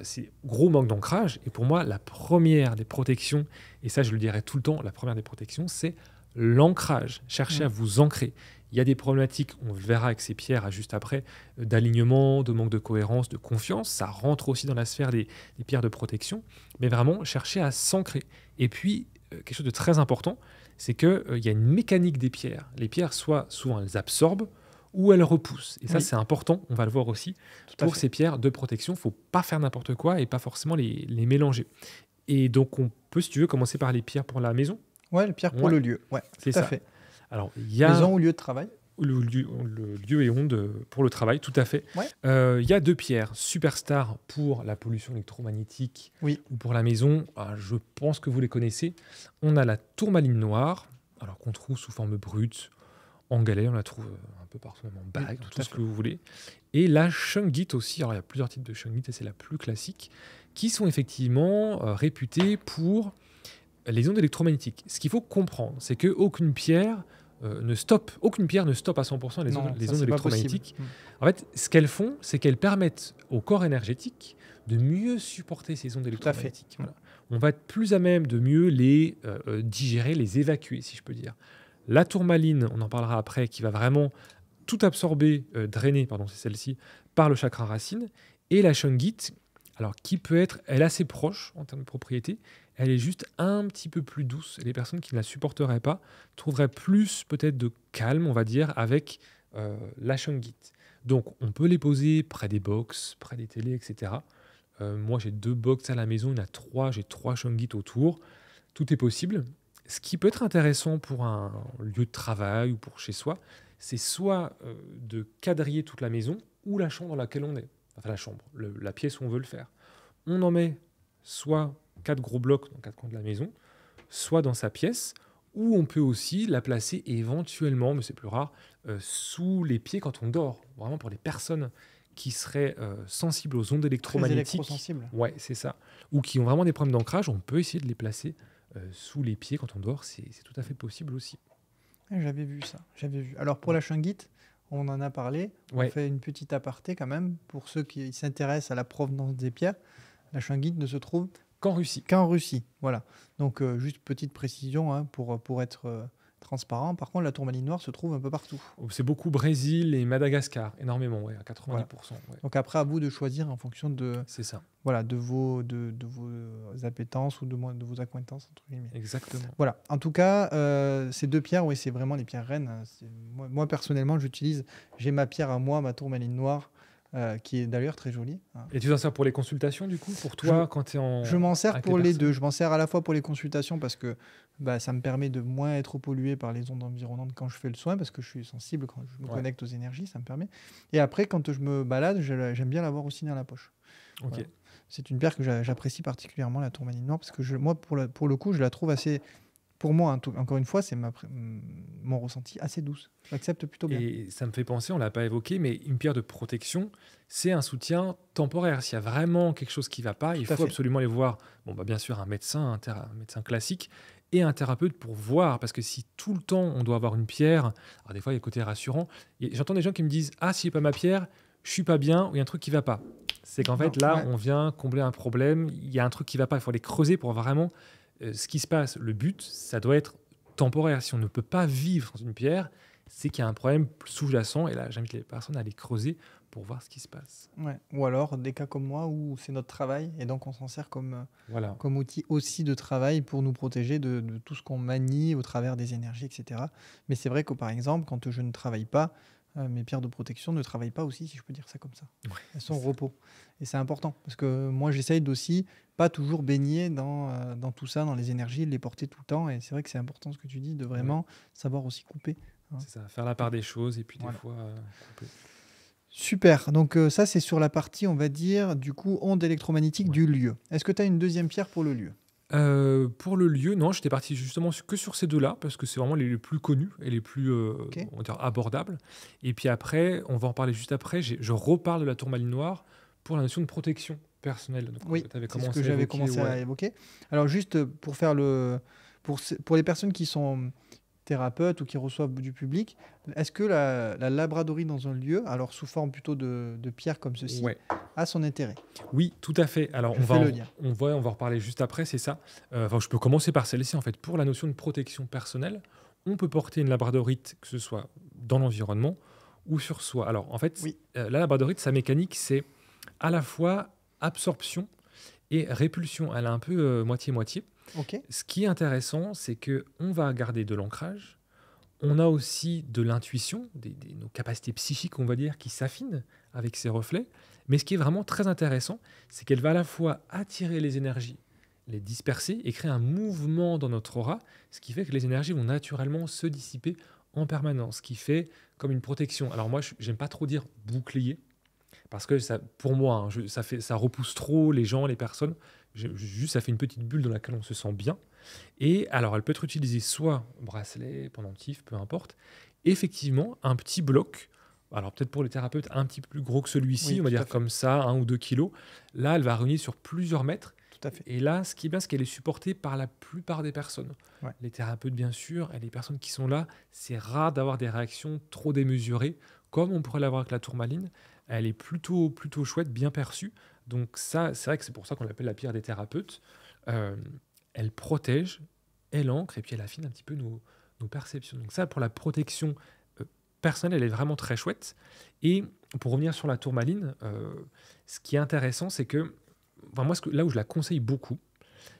Speaker 2: c'est gros manque d'ancrage. Et pour moi, la première des protections, et ça je le dirais tout le temps, la première des protections, c'est l'ancrage. Cherchez à vous ancrer. Il y a des problématiques, on le verra avec ces pierres juste après, d'alignement, de manque de cohérence, de confiance. Ça rentre aussi dans la sphère des pierres de protection. Mais vraiment, cherchez à s'ancrer. Et puis, quelque chose de très important, c'est qu'il y a une mécanique des pierres. Les pierres, souvent, elles absorbent ou elles repoussent. Et ça, c'est important, on va le voir aussi, pour ces pierres de protection. Il ne faut pas faire n'importe quoi et pas forcément les mélanger. Et donc, on peut, si tu veux, commencer par les pierres pour la maison.
Speaker 1: Ouais, les pierres pour le lieu. Ouais,
Speaker 2: c'est
Speaker 1: tout à
Speaker 2: ça.
Speaker 1: fait.
Speaker 2: Alors, il y a
Speaker 1: maison ou lieu de travail.
Speaker 2: Le lieu et onde pour le travail, tout à fait.
Speaker 1: Ouais.
Speaker 2: Il y a 2 pierres superstars pour la pollution électromagnétique ou pour la maison. Alors, je pense que vous les connaissez. On a la tourmaline noire, alors qu'on trouve sous forme brute, en galet, on la trouve un peu partout, même en bague, tout ce que vous voulez. Et la shungite aussi, alors il y a plusieurs types de shungite et c'est la plus classique, qui sont effectivement réputés pour les ondes électromagnétiques. Ce qu'il faut comprendre, c'est qu'aucune pierre ne stoppe à 100% les ondes électromagnétiques. En fait, ce qu'elles font, c'est qu'elles permettent au corps énergétique de mieux supporter ces ondes électromagnétiques. Voilà. On va être plus à même de mieux les digérer, les évacuer, si je peux dire. La tourmaline, on en parlera après, qui va vraiment tout absorber, drainer, c'est celle-ci, par le chakra racine. Et la shungite, alors qui peut être, elle est assez proche en termes de propriété, elle est juste un petit peu plus douce. Et les personnes qui ne la supporteraient pas trouveraient plus peut-être de calme, on va dire, avec la shungite. Donc on peut les poser près des box, près des télés, etc. Moi j'ai 2 box à la maison, il y en a 3, j'ai 3 shungite autour. Tout est possible. Ce qui peut être intéressant pour un lieu de travail ou pour chez soi, c'est soit de quadriller toute la maison ou la chambre dans laquelle on est. Enfin la chambre, la pièce où on veut le faire. On en met soit 4 gros blocs dans 4 coins de la maison, soit dans sa pièce, ou on peut aussi la placer éventuellement, mais c'est plus rare, sous les pieds quand on dort. Vraiment pour les personnes qui seraient sensibles aux ondes électromagnétiques.
Speaker 1: Très électrosensibles.
Speaker 2: Ouais, c'est ça. Ou qui ont vraiment des problèmes d'ancrage, on peut essayer de les placer sous les pieds quand on dort, c'est tout à fait possible aussi.
Speaker 1: J'avais vu ça, j'avais vu. Alors pour la shungite, on en a parlé, on fait une petite aparté quand même, pour ceux qui s'intéressent à la provenance des pierres, la shungite ne se trouve
Speaker 2: qu'en Russie.
Speaker 1: Qu'en Russie, voilà. Donc juste petite précision pour être transparent. Par contre, la tourmaline noire se trouve un peu partout.
Speaker 2: C'est beaucoup Brésil et Madagascar, énormément, à 90%. Voilà.
Speaker 1: Donc après, à vous de choisir en fonction de,
Speaker 2: ça.
Speaker 1: Voilà, de vos appétences ou de vos accointances, entre guillemets.
Speaker 2: Exactement.
Speaker 1: Voilà. En tout cas, ces 2 pierres, c'est vraiment les pierres reines. Moi, personnellement, j'ai ma pierre à moi, ma tourmaline noire, qui est d'ailleurs très jolie.
Speaker 2: Et tu t'en sers pour les consultations, du coup, pour toi, quand tu es en...
Speaker 1: Je m'en sers pour les deux. Je m'en sers à la fois pour les consultations parce que ça me permet de moins être pollué par les ondes environnantes quand je fais le soin, parce que je suis sensible quand je me connecte aux énergies, ça me permet. Et après, quand je me balade, j'aime bien l'avoir aussi dans la poche.
Speaker 2: Ok.
Speaker 1: Voilà. C'est une pierre que j'apprécie particulièrement, la tourmaline noire, parce que moi, pour le coup, je la trouve assez... Pour moi, encore une fois, c'est mon ressenti assez douce. Je l'accepte plutôt bien.
Speaker 2: Et ça me fait penser, on ne l'a pas évoqué, mais une pierre de protection, c'est un soutien temporaire. S'il y a vraiment quelque chose qui ne va pas, il faut absolument aller voir, bien sûr, un médecin classique et un thérapeute pour voir. Parce que si tout le temps, on doit avoir une pierre, alors des fois, il y a le côté rassurant. Et j'entends des gens qui me disent « Ah, si j'ai pas ma pierre, je suis pas bien, ou il y a un truc qui ne va pas. » C'est qu'en fait, là, on vient combler un problème. Il y a un truc qui ne va pas. Il faut aller creuser pour vraiment... ce qui se passe, le but, ça doit être temporaire. Si on ne peut pas vivre sans une pierre, c'est qu'il y a un problème sous-jacent. Et là, j'invite les personnes à aller creuser pour voir ce qui se passe.
Speaker 1: Ouais. Ou alors, des cas comme moi, où c'est notre travail, et donc on s'en sert comme outil aussi de travail pour nous protéger de tout ce qu'on manie au travers des énergies, etc. Mais c'est vrai que, par exemple, quand je ne travaille pas, mes pierres de protection ne travaillent pas aussi, si je peux dire ça comme ça. Elles sont au repos. Et c'est important, parce que moi, j'essaye d'aussi pas toujours baigner dans tout ça, dans les énergies, de les porter tout le temps. Et c'est vrai que c'est important ce que tu dis, de vraiment savoir aussi couper.
Speaker 2: C'est ça, faire la part des choses, et puis des fois couper.
Speaker 1: Super, donc ça c'est sur la partie, on va dire, du coup, onde électromagnétique du lieu. Est-ce que tu as une deuxième pierre pour le lieu ?
Speaker 2: Pour le lieu, non, j'étais parti justement que sur ces 2-là, parce que c'est vraiment les plus connus et les plus on va dire abordables. Et puis après, on va en parler juste après, je reparle de la tourmaline noire pour la notion de protection personnelle. Donc,
Speaker 1: oui, c'est ce que j'avais commencé à évoquer. Alors juste pour faire pour les personnes qui sont thérapeutes ou qui reçoivent du public, est-ce que la labradorie dans un lieu, alors sous forme plutôt de pierre comme ceci,
Speaker 2: Ouais.
Speaker 1: a son intérêt?
Speaker 2: Oui, tout à fait. Alors,
Speaker 1: Je fais le lien.
Speaker 2: on va en reparler juste après, c'est ça. Enfin, je peux commencer par celle-ci, en fait. Pour la notion de protection personnelle, on peut porter une labradorite, que ce soit dans l'environnement ou sur soi. Alors, en fait,
Speaker 1: Oui,
Speaker 2: la labradorite, sa mécanique, c'est à la fois absorption et répulsion. Elle a un peu moitié-moitié.
Speaker 1: ok.
Speaker 2: Ce qui est intéressant, c'est que on va garder de l'ancrage. On a aussi de l'intuition, nos capacités psychiques, on va dire, qui s'affinent avec ces reflets. Mais ce qui est vraiment très intéressant, c'est qu'elle va à la fois attirer les énergies, les disperser et créer un mouvement dans notre aura, ce qui fait que les énergies vont naturellement se dissiper en permanence, ce qui fait comme une protection. Alors moi, j'aime pas trop dire bouclier, parce que ça, pour moi, hein, ça repousse trop les gens, les personnes. Juste, ça fait une petite bulle dans laquelle on se sent bien. Et alors, elle peut être utilisée soit bracelet, pendentif, peu importe. Effectivement, un petit bloc, alors peut-être pour les thérapeutes un petit peu plus gros que celui-ci,
Speaker 1: Oui,
Speaker 2: on va
Speaker 1: tout à
Speaker 2: dire
Speaker 1: fait.
Speaker 2: comme ça, 1 ou 2 kilos. Là, elle va réunir sur plusieurs mètres.
Speaker 1: Tout à fait.
Speaker 2: Et là, ce qui est bien, c'est qu'elle est supportée par la plupart des personnes.
Speaker 1: Ouais.
Speaker 2: Les thérapeutes, bien sûr, et les personnes qui sont là, c'est rare d'avoir des réactions trop démesurées, comme on pourrait l'avoir avec la tourmaline. Elle est plutôt chouette, bien perçue. Donc ça, c'est vrai que c'est pour ça qu'on l'appelle la pierre des thérapeutes. Euh, Elle protège, elle ancre, et puis elle affine un petit peu nos perceptions. Donc ça, pour la protection personnelle, elle est vraiment très chouette. Et pour revenir sur la tourmaline, ce qui est intéressant, c'est que, enfin, moi, là où je la conseille beaucoup,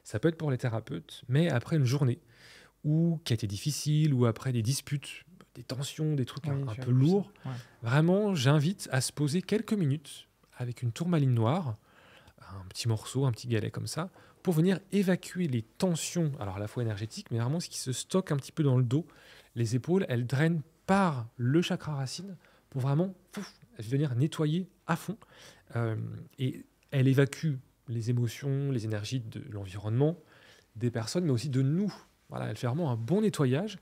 Speaker 2: ça peut être pour les thérapeutes, mais après une journée qui a été difficile, ou après des disputes, des tensions, des trucs
Speaker 1: Oui,
Speaker 2: un
Speaker 1: j'ai
Speaker 2: peu
Speaker 1: vu ça.
Speaker 2: lourds,
Speaker 1: Ouais.
Speaker 2: vraiment, j'invite à se poser quelques minutes avec une tourmaline noire, un petit morceau, un petit galet comme ça, pour venir évacuer les tensions, alors à la fois énergétiques, mais vraiment ce qui se stocke un petit peu dans le dos. Les épaules, elles drainent par le chakra racine pour vraiment venir nettoyer à fond. Et elle évacue les émotions, les énergies de l'environnement, des personnes, mais aussi de nous. Voilà, elle fait vraiment un bon nettoyage.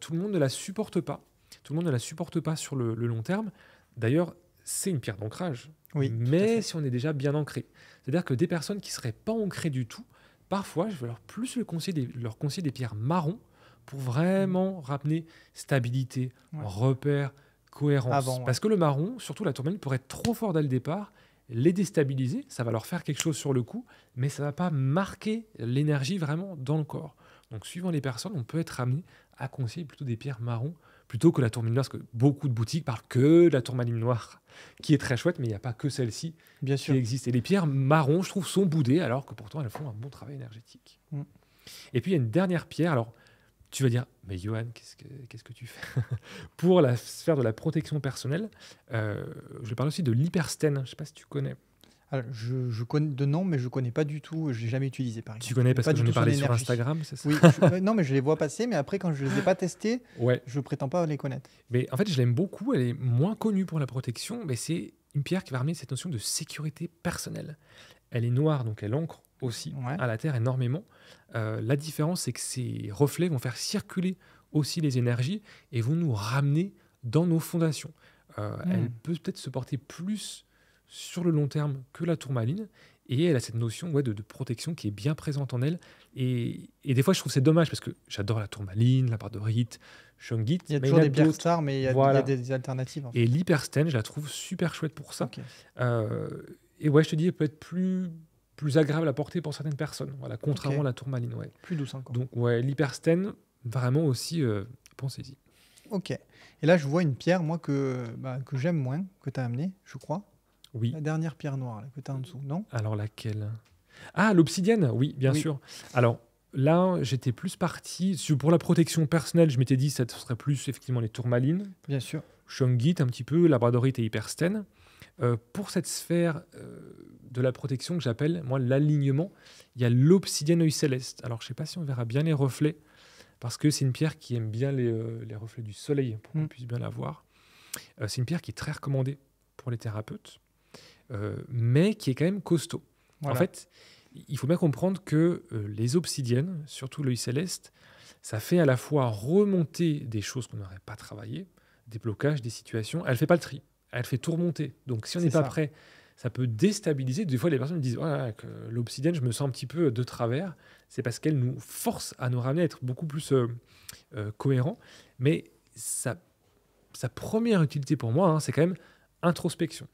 Speaker 2: Tout le monde ne la supporte pas. Tout le monde ne la supporte pas sur le long terme. D'ailleurs, c'est une pierre d'ancrage.
Speaker 1: Oui, tout à
Speaker 2: Mais
Speaker 1: fait.
Speaker 2: si on est déjà bien ancré. C'est-à-dire que des personnes qui ne seraient pas ancrées du tout, parfois, je vais leur conseiller des pierres marron pour vraiment ramener stabilité,
Speaker 1: Ouais.
Speaker 2: repère, cohérence.
Speaker 1: Avant, ouais.
Speaker 2: Parce que le marron, surtout la tourmaline, pourrait être trop fort dès le départ, les déstabiliser, ça va leur faire quelque chose sur le coup, mais ça ne va pas marquer l'énergie vraiment dans le corps. Donc, suivant les personnes, on peut être amené à conseiller plutôt des pierres marron plutôt que la tourmaline noire, parce que beaucoup de boutiques parlent que de la tourmaline noire, qui est très chouette, mais il n'y a pas que celle-ci
Speaker 1: Bien
Speaker 2: qui
Speaker 1: sûr.
Speaker 2: existe. Et les pierres marron, je trouve, sont boudées, alors que pourtant elles font un bon travail énergétique.
Speaker 1: Mm.
Speaker 2: Et puis il y a une dernière pierre. Alors tu vas dire, mais Johan, qu'est-ce que tu fais pour la sphère de la protection personnelle? Je parle aussi de l'hyperstène. Je ne sais pas si tu connais.
Speaker 1: Alors, je connais de nom, mais je connais pas du tout. Je l'ai jamais utilisé, par exemple.
Speaker 2: Tu connais
Speaker 1: Je
Speaker 2: parce
Speaker 1: pas
Speaker 2: que
Speaker 1: du
Speaker 2: j'en ai
Speaker 1: tout son
Speaker 2: parlé sur
Speaker 1: énergie.
Speaker 2: Instagram, c'est ça?
Speaker 1: Oui, non, mais je les vois passer, mais après, quand je les ai pas testés,
Speaker 2: Ouais.
Speaker 1: je prétends pas les connaître.
Speaker 2: Mais en fait, je l'aime beaucoup. Elle est moins connue pour la protection, mais c'est une pierre qui va ramener cette notion de sécurité personnelle. Elle est noire, donc elle ancre aussi
Speaker 1: Ouais.
Speaker 2: à la terre énormément. La différence, c'est que ces reflets vont faire circuler aussi les énergies et vont nous ramener dans nos fondations. Elle peut peut-être se porter plus sur le long terme que la tourmaline, et elle a cette notion de protection qui est bien présente en elle. Et des fois, je trouve que c'est dommage, parce que j'adore la tourmaline, la labradorite, shungite,
Speaker 1: Il y a
Speaker 2: mais
Speaker 1: toujours des pierres
Speaker 2: d'autres.
Speaker 1: stars, mais il y a
Speaker 2: Voilà.
Speaker 1: des alternatives, en fait.
Speaker 2: Et l'hyperstène, je la trouve super chouette pour ça.
Speaker 1: Ok.
Speaker 2: Et ouais, je te dis, elle peut être plus agréable à porter pour certaines personnes, voilà, contrairement
Speaker 1: Ok.
Speaker 2: à la tourmaline. Ouais.
Speaker 1: Plus douce encore.
Speaker 2: Donc, ouais, l'hyperstène, vraiment aussi, pensez-y.
Speaker 1: Ok. Et là, je vois une pierre, moi, que j'aime moins, que tu as amenée, je crois.
Speaker 2: Oui.
Speaker 1: La dernière pierre noire, là, que tu as en dessous, non?
Speaker 2: Alors, laquelle? Ah, l'obsidienne, oui, bien
Speaker 1: Oui.
Speaker 2: sûr. Alors, là, j'étais plus parti, pour la protection personnelle, je m'étais dit, ça serait plus effectivement les tourmalines,
Speaker 1: Bien sûr.
Speaker 2: shungite un petit peu, labradorite et hyperstène. Pour cette sphère de la protection que j'appelle, moi, l'alignement, il y a l'obsidienne œil céleste. Alors, je ne sais pas si on verra bien les reflets, parce que c'est une pierre qui aime bien les reflets du soleil, pour qu'on puisse bien la voir. C'est une pierre qui est très recommandée pour les thérapeutes, mais qui est quand même costaud.
Speaker 1: Voilà.
Speaker 2: En fait, il faut bien comprendre que les obsidiennes, surtout l'œil céleste, ça fait à la fois remonter des choses qu'on n'aurait pas travaillées, des blocages, des situations. Elle ne fait pas le tri, elle fait tout remonter. Donc si on
Speaker 1: C'est
Speaker 2: n'est pas
Speaker 1: ça.
Speaker 2: prêt, ça peut déstabiliser. Des fois, les personnes me disent ouais, que l'obsidienne, je me sens un petit peu de travers. C'est parce qu'elle nous force à nous ramener à être beaucoup plus cohérents. Mais sa première utilité pour moi, c'est quand même introspection.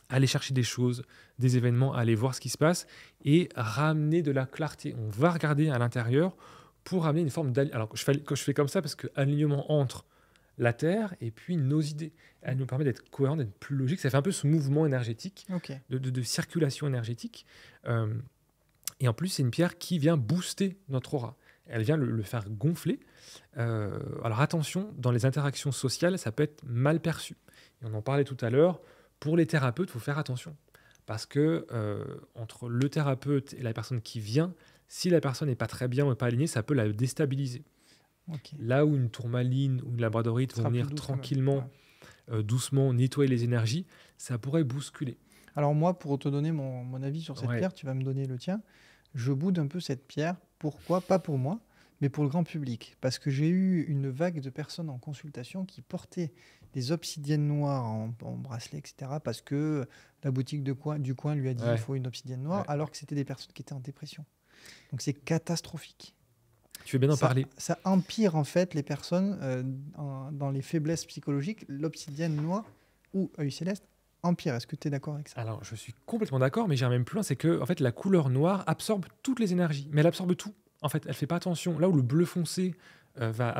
Speaker 2: Aller chercher des choses, des événements, aller voir ce qui se passe et ramener de la clarté. On va regarder à l'intérieur pour ramener une forme d'alignement. Alors, je fais comme ça parce que alignement entre la Terre et puis nos idées. Elle nous permet d'être cohérent, d'être plus logique. Ça fait un peu ce mouvement énergétique, de circulation énergétique. Et en plus, c'est une pierre qui vient booster notre aura. Elle vient le faire gonfler. Alors attention, dans les interactions sociales, ça peut être mal perçu. Et on en parlait tout à l'heure. Pour les thérapeutes, il faut faire attention. Parce que entre le thérapeute et la personne qui vient, si la personne n'est pas très bien ou pas alignée, ça peut la déstabiliser. Là où une tourmaline ou une labradorite vont venir tranquillement, doucement, nettoyer les énergies, ça pourrait bousculer.
Speaker 1: Alors moi, pour te donner mon avis sur cette pierre, tu vas me donner le tien. Je boude un peu cette pierre. Pourquoi ? Pas pour moi, mais pour le grand public. Parce que j'ai eu une vague de personnes en consultation qui portaient des obsidiennes noires en bracelet, etc. Parce que la boutique du coin lui a dit il faut une obsidienne noire, alors que c'était des personnes qui étaient en dépression. Donc c'est catastrophique.
Speaker 2: Tu veux bien en parler ?
Speaker 1: Ça empire en fait les personnes dans les faiblesses psychologiques. L'obsidienne noire ou œil céleste empire. Est-ce que tu es d'accord avec ça ?
Speaker 2: Alors je suis complètement d'accord, mais j'irai même plus loin, c'est que en fait, la couleur noire absorbe toutes les énergies, mais elle absorbe tout. En fait, elle ne fait pas attention. Là où le bleu foncé va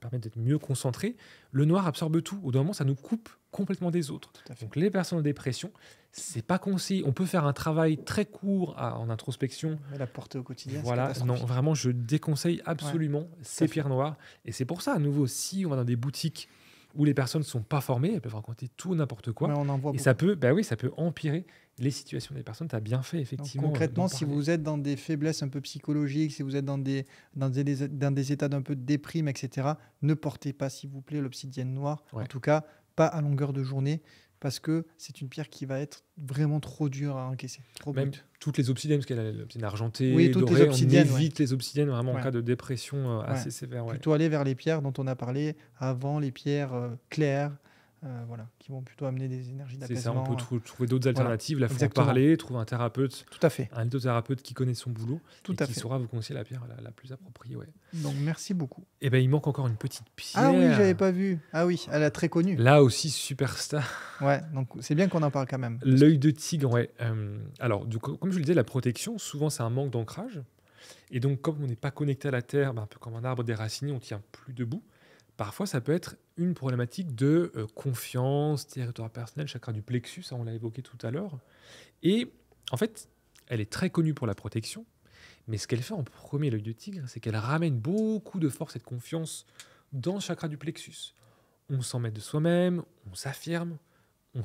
Speaker 2: permettre d'être mieux concentré, le noir absorbe tout. Au bout d'un moment, ça nous coupe complètement des autres. Donc les personnes en dépression, c'est pas conseillé. On peut faire un travail très court en introspection.
Speaker 1: Mais la porter au quotidien,
Speaker 2: voilà, non, vraiment, je déconseille absolument ces pierres noires. Et c'est pour ça, à nouveau, si on va dans des boutiques où les personnes ne sont pas formées, elles peuvent raconter tout n'importe quoi.
Speaker 1: Mais on en voit
Speaker 2: et ça peut empirer les situations des personnes. Tu as bien fait, effectivement.
Speaker 1: Donc, concrètement, si vous êtes dans des faiblesses un peu psychologiques, si vous êtes dans des états d'un peu de déprime, etc., ne portez pas, s'il vous plaît, l'obsidienne noire. En tout cas, pas à longueur de journée, parce que c'est une pierre qui va être vraiment trop dure à encaisser.
Speaker 2: Même toutes les obsidiennes, parce qu'elle a l'obsidienne argentée,
Speaker 1: toutes
Speaker 2: dorée,
Speaker 1: les obsidiennes,
Speaker 2: on évite les obsidiennes vraiment en cas de dépression assez sévère.
Speaker 1: Plutôt aller vers les pierres dont on a parlé avant, les pierres claires, qui vont plutôt amener des énergies d'apaisement.
Speaker 2: C'est ça, on peut trouver d'autres alternatives. Là, il faut en parler, trouver un thérapeute.
Speaker 1: Tout à fait.
Speaker 2: Un thérapeute qui connaît son boulot
Speaker 1: qui
Speaker 2: saura vous conseiller la pierre la plus appropriée.
Speaker 1: Donc, merci beaucoup.
Speaker 2: Et il manque encore une petite pierre.
Speaker 1: Ah oui, j'avais pas vu. Ah oui, elle est très connue.
Speaker 2: Là aussi, superstar.
Speaker 1: Ouais, donc c'est bien qu'on en parle quand même.
Speaker 2: L'œil de tigre, alors, comme je le disais, la protection, souvent, c'est un manque d'ancrage. Et donc, comme on n'est pas connecté à la terre, un peu comme un arbre déraciné, on ne tient plus debout. Parfois, ça peut être une problématique de confiance, territoire personnel, chakra du plexus, on l'a évoqué tout à l'heure. Et en fait, elle est très connue pour la protection, mais ce qu'elle fait en premier, l'œil de tigre, c'est qu'elle ramène beaucoup de force et de confiance dans le chakra du plexus. On s'en met de soi-même, on s'affirme, on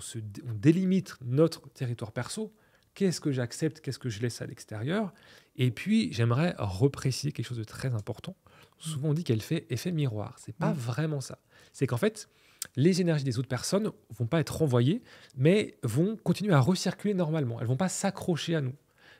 Speaker 2: délimite notre territoire perso. Qu'est-ce que j'accepte, qu'est-ce que je laisse à l'extérieur ? Et puis, j'aimerais repréciser quelque chose de très important. Souvent, on dit qu'elle fait effet miroir. C'est pas vraiment ça. C'est qu'en fait, les énergies des autres personnes vont pas être renvoyées, mais vont continuer à recirculer normalement. Elles vont pas s'accrocher à nous.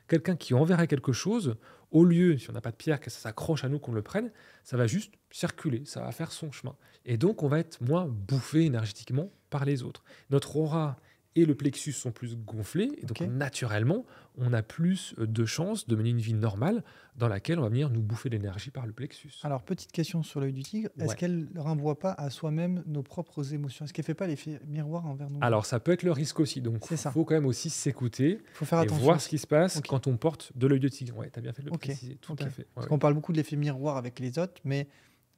Speaker 2: Quelqu'un qui enverrait quelque chose, au lieu, si on n'a pas de pierre, que ça s'accroche à nous, qu'on le prenne, ça va juste circuler, ça va faire son chemin. Et donc, on va être moins bouffé énergétiquement par les autres. Notre aura et le plexus sont plus gonflés, et donc naturellement, on a plus de chances de mener une vie normale dans laquelle on va venir nous bouffer l'énergie par le plexus.
Speaker 1: Alors, petite question sur l'œil du tigre, est-ce qu'elle ne renvoie pas à soi-même nos propres émotions ? Est-ce qu'elle ne fait pas l'effet miroir envers nous ?
Speaker 2: Alors, ça peut être le risque aussi, donc il faut quand même aussi s'écécouter et voir ce qui se passe quand on porte de l'œil de tigre. Ouais, tu as bien fait de le préciser, tout à fait.
Speaker 1: Parce qu'on parle beaucoup de l'effet miroir avec les autres, mais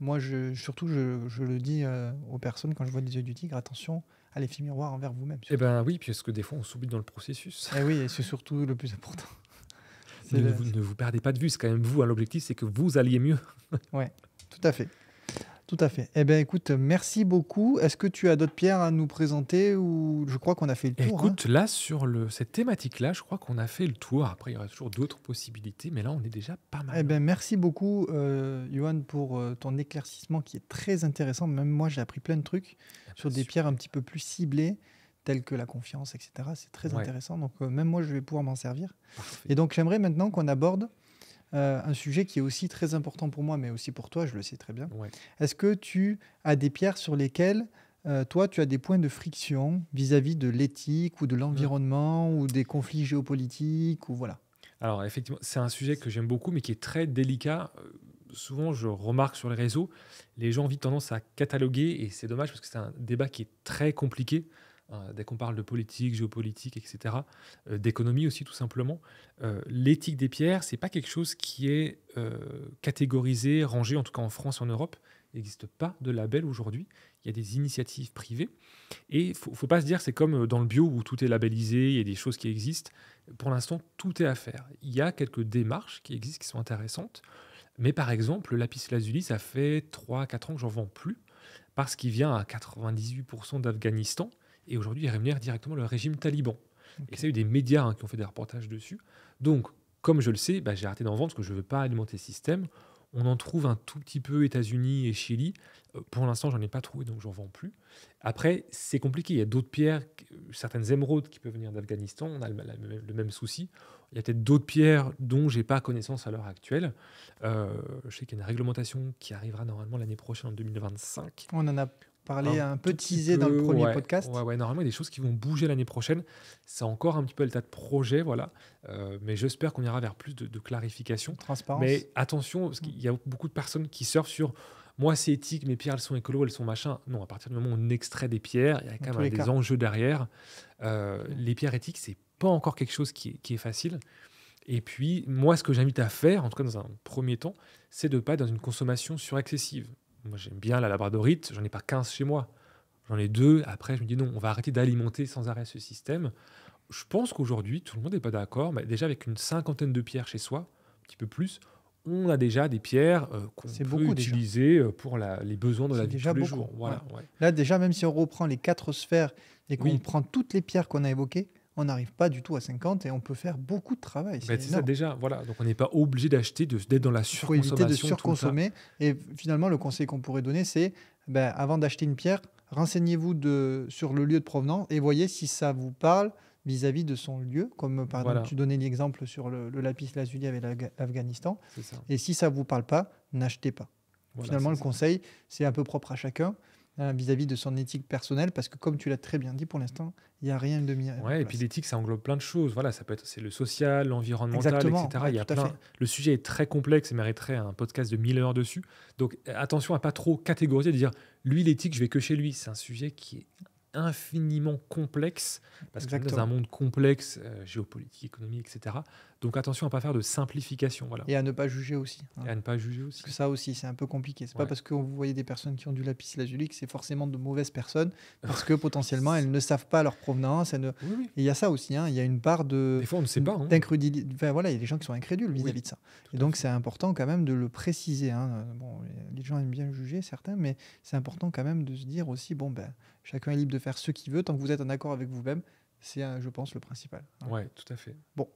Speaker 1: moi, je le dis aux personnes quand je vois des yeux du tigre, attention à l'effet miroir envers vous-même.
Speaker 2: Eh bien oui, puisque des fois on s'oublie dans le processus.
Speaker 1: Eh oui, et c'est surtout le plus important.
Speaker 2: Ne vous perdez pas de vue, c'est quand même vous. L'objectif, c'est que vous alliez mieux.
Speaker 1: Oui, tout à fait. Tout à fait. Eh bien, écoute, merci beaucoup. Est-ce que tu as d'autres pierres à nous présenter ou je crois qu'on a fait le tour.
Speaker 2: Écoute, là, sur cette thématique-là, je crois qu'on a fait le tour. Après, il y aura toujours d'autres possibilités, mais là, on est déjà pas mal.
Speaker 1: Eh bien, merci beaucoup, Johan, pour ton éclaircissement qui est très intéressant. Même moi, j'ai appris plein de trucs sur des pierres un petit peu plus ciblées, telles que la confiance, etc. C'est très intéressant. Donc, même moi, je vais pouvoir m'en servir.
Speaker 2: Parfait.
Speaker 1: Et donc, j'aimerais maintenant qu'on aborde un sujet qui est aussi très important pour moi, mais aussi pour toi, je le sais très bien.
Speaker 2: Ouais.
Speaker 1: Est-ce que tu as des pierres sur lesquelles toi, tu as des points de friction vis-à-vis de l'éthique ou de
Speaker 2: Mm.
Speaker 1: l'environnement ou des conflits géopolitiques ou voilà.
Speaker 2: Alors effectivement, c'est un sujet que j'aime beaucoup, mais qui est très délicat. Souvent, je remarque sur les réseaux, les gens ont vite tendance à cataloguer, et c'est dommage parce que c'est un débat qui est très compliqué. Dès qu'on parle de politique, géopolitique, etc., d'économie aussi tout simplement, l'éthique des pierres, c'est pas quelque chose qui est catégorisé, rangé, en tout cas en France et en Europe. Il n'existe pas de label aujourd'hui. Il y a des initiatives privées. Et il ne faut pas se dire c'est comme dans le bio où tout est labellisé, il y a des choses qui existent. Pour l'instant, tout est à faire. Il y a quelques démarches qui existent, qui sont intéressantes. Mais par exemple, le lapis lazuli, ça fait 3 4 ans que j'en vends plus parce qu'il vient à 98% d'Afghanistan et aujourd'hui, il rémunère directement le régime taliban. Et
Speaker 1: Ok.
Speaker 2: ça, il y a eu des médias qui ont fait des reportages dessus. Donc, comme je le sais, bah, j'ai arrêté d'en vendre parce que je ne veux pas alimenter le système. On en trouve un tout petit peu États-Unis et Chili. Pour l'instant, j'en ai pas trouvé, donc j'en vends plus. Après, c'est compliqué. Il y a d'autres pierres, certaines émeraudes qui peuvent venir d'Afghanistan. On a le même souci. Il y a peut-être d'autres pierres dont j'ai pas connaissance à l'heure actuelle. Je sais qu'il y a une réglementation qui arrivera normalement l'année prochaine, en 2025.
Speaker 1: On en a parlé un peu
Speaker 2: tout petit
Speaker 1: teasé dans le
Speaker 2: peu,
Speaker 1: premier
Speaker 2: ouais.
Speaker 1: podcast.
Speaker 2: Ouais, normalement, il y a des choses qui vont bouger l'année prochaine. C'est encore un petit peu le tas de projets, voilà. Mais j'espère qu'on ira vers plus de clarification.
Speaker 1: Transparence.
Speaker 2: Mais attention, parce qu'il y a beaucoup de personnes qui surfent sur moi, c'est éthique, mes pierres, elles sont écolo, elles sont machin. Non, à partir du moment où on extrait des pierres, il y a
Speaker 1: Dans
Speaker 2: quand
Speaker 1: tous
Speaker 2: même
Speaker 1: les
Speaker 2: des
Speaker 1: cas.
Speaker 2: enjeux derrière. Les pierres éthiques, c'est pas encore quelque chose qui est facile. Et puis, moi, ce que j'invite à faire, en tout cas dans un premier temps, c'est de ne pas être dans une consommation surexcessive. Moi, j'aime bien la labradorite, j'en ai pas 15 chez moi. J'en ai 2. Après, je me dis non, on va arrêter d'alimenter sans arrêt ce système. Je pense qu'aujourd'hui, tout le monde n'est pas d'accord. Mais déjà, avec une cinquantaine de pierres chez soi, un petit peu plus, on a déjà des pierres qu'on
Speaker 1: C'est
Speaker 2: peut
Speaker 1: beaucoup déjà.
Speaker 2: utiliser pour les besoins de la
Speaker 1: C'est
Speaker 2: vie de
Speaker 1: déjà
Speaker 2: tous les
Speaker 1: beaucoup.
Speaker 2: jours. Voilà, ouais.
Speaker 1: Là, déjà, même si on reprend les 4 sphères et qu'on
Speaker 2: Oui,
Speaker 1: prend toutes les pierres qu'on a évoquées, on n'arrive pas du tout à 50 et on peut faire beaucoup de travail.
Speaker 2: ben,
Speaker 1: C'est
Speaker 2: c'est ça
Speaker 1: énorme.
Speaker 2: déjà. Voilà. Donc, on n'est pas obligé d'acheter, d'être dans la
Speaker 1: Il faut éviter de
Speaker 2: surconsommation tout le temps.
Speaker 1: surconsommer. Et finalement, le conseil qu'on pourrait donner, c'est avant d'acheter une pierre, renseignez-vous sur le lieu de provenance et voyez si ça vous parle vis-à-vis de son lieu. Comme par exemple,
Speaker 2: Voilà,
Speaker 1: tu donnais l'exemple sur le lapis lazuli avec l'Afghanistan.
Speaker 2: c'est ça.
Speaker 1: Et si ça ne vous parle pas, n'achetez pas.
Speaker 2: Voilà,
Speaker 1: Finalement,
Speaker 2: c'est
Speaker 1: le
Speaker 2: ça.
Speaker 1: conseil, c'est un peu propre à chacun vis-à-vis de son éthique personnelle, parce que comme tu l'as très bien dit pour l'instant, il n'y a rien de mis en
Speaker 2: Ouais, et puis
Speaker 1: place.
Speaker 2: l'éthique, ça englobe plein de choses. Voilà, ça peut être c'est le social, l'environnemental,
Speaker 1: Exactement,
Speaker 2: etc.
Speaker 1: ouais,
Speaker 2: Il y a
Speaker 1: tout à
Speaker 2: plein.
Speaker 1: fait.
Speaker 2: Le sujet est très complexe et mériterait un podcast de 1000 heures dessus. Donc attention à pas trop catégoriser, de dire lui l'éthique, je vais que chez lui. C'est un sujet qui est infiniment complexe parce qu'on est dans un
Speaker 1: Exactement.
Speaker 2: monde complexe, géopolitique, économique, etc. Donc attention à pas faire de simplification, voilà,
Speaker 1: Et à ne pas juger aussi.
Speaker 2: et à ne pas juger
Speaker 1: Parce
Speaker 2: aussi.
Speaker 1: que ça aussi, c'est un peu compliqué. C'est pas
Speaker 2: Ouais.
Speaker 1: parce que vous voyez des personnes qui ont du lapis lazuli que c'est forcément de mauvaises personnes, parce que potentiellement elles ne savent pas leur provenance. Et
Speaker 2: Oui.
Speaker 1: il y a ça aussi, hein, il y a une part
Speaker 2: Des fois, on ne sait pas. Hein.
Speaker 1: d'incrédulité. Enfin, voilà, il y a des gens qui sont incrédules
Speaker 2: Oui,
Speaker 1: vis-à-vis de ça.
Speaker 2: tout
Speaker 1: Et
Speaker 2: à
Speaker 1: donc
Speaker 2: fait.
Speaker 1: c'est important quand même de le préciser. Hein. Bon, les gens aiment bien juger certains, mais c'est important quand même de se dire aussi, chacun est libre de faire ce qu'il veut tant que vous êtes en accord avec vous-même. C'est, je pense, le principal. Hein.
Speaker 2: Ouais, tout à fait.
Speaker 1: Bon.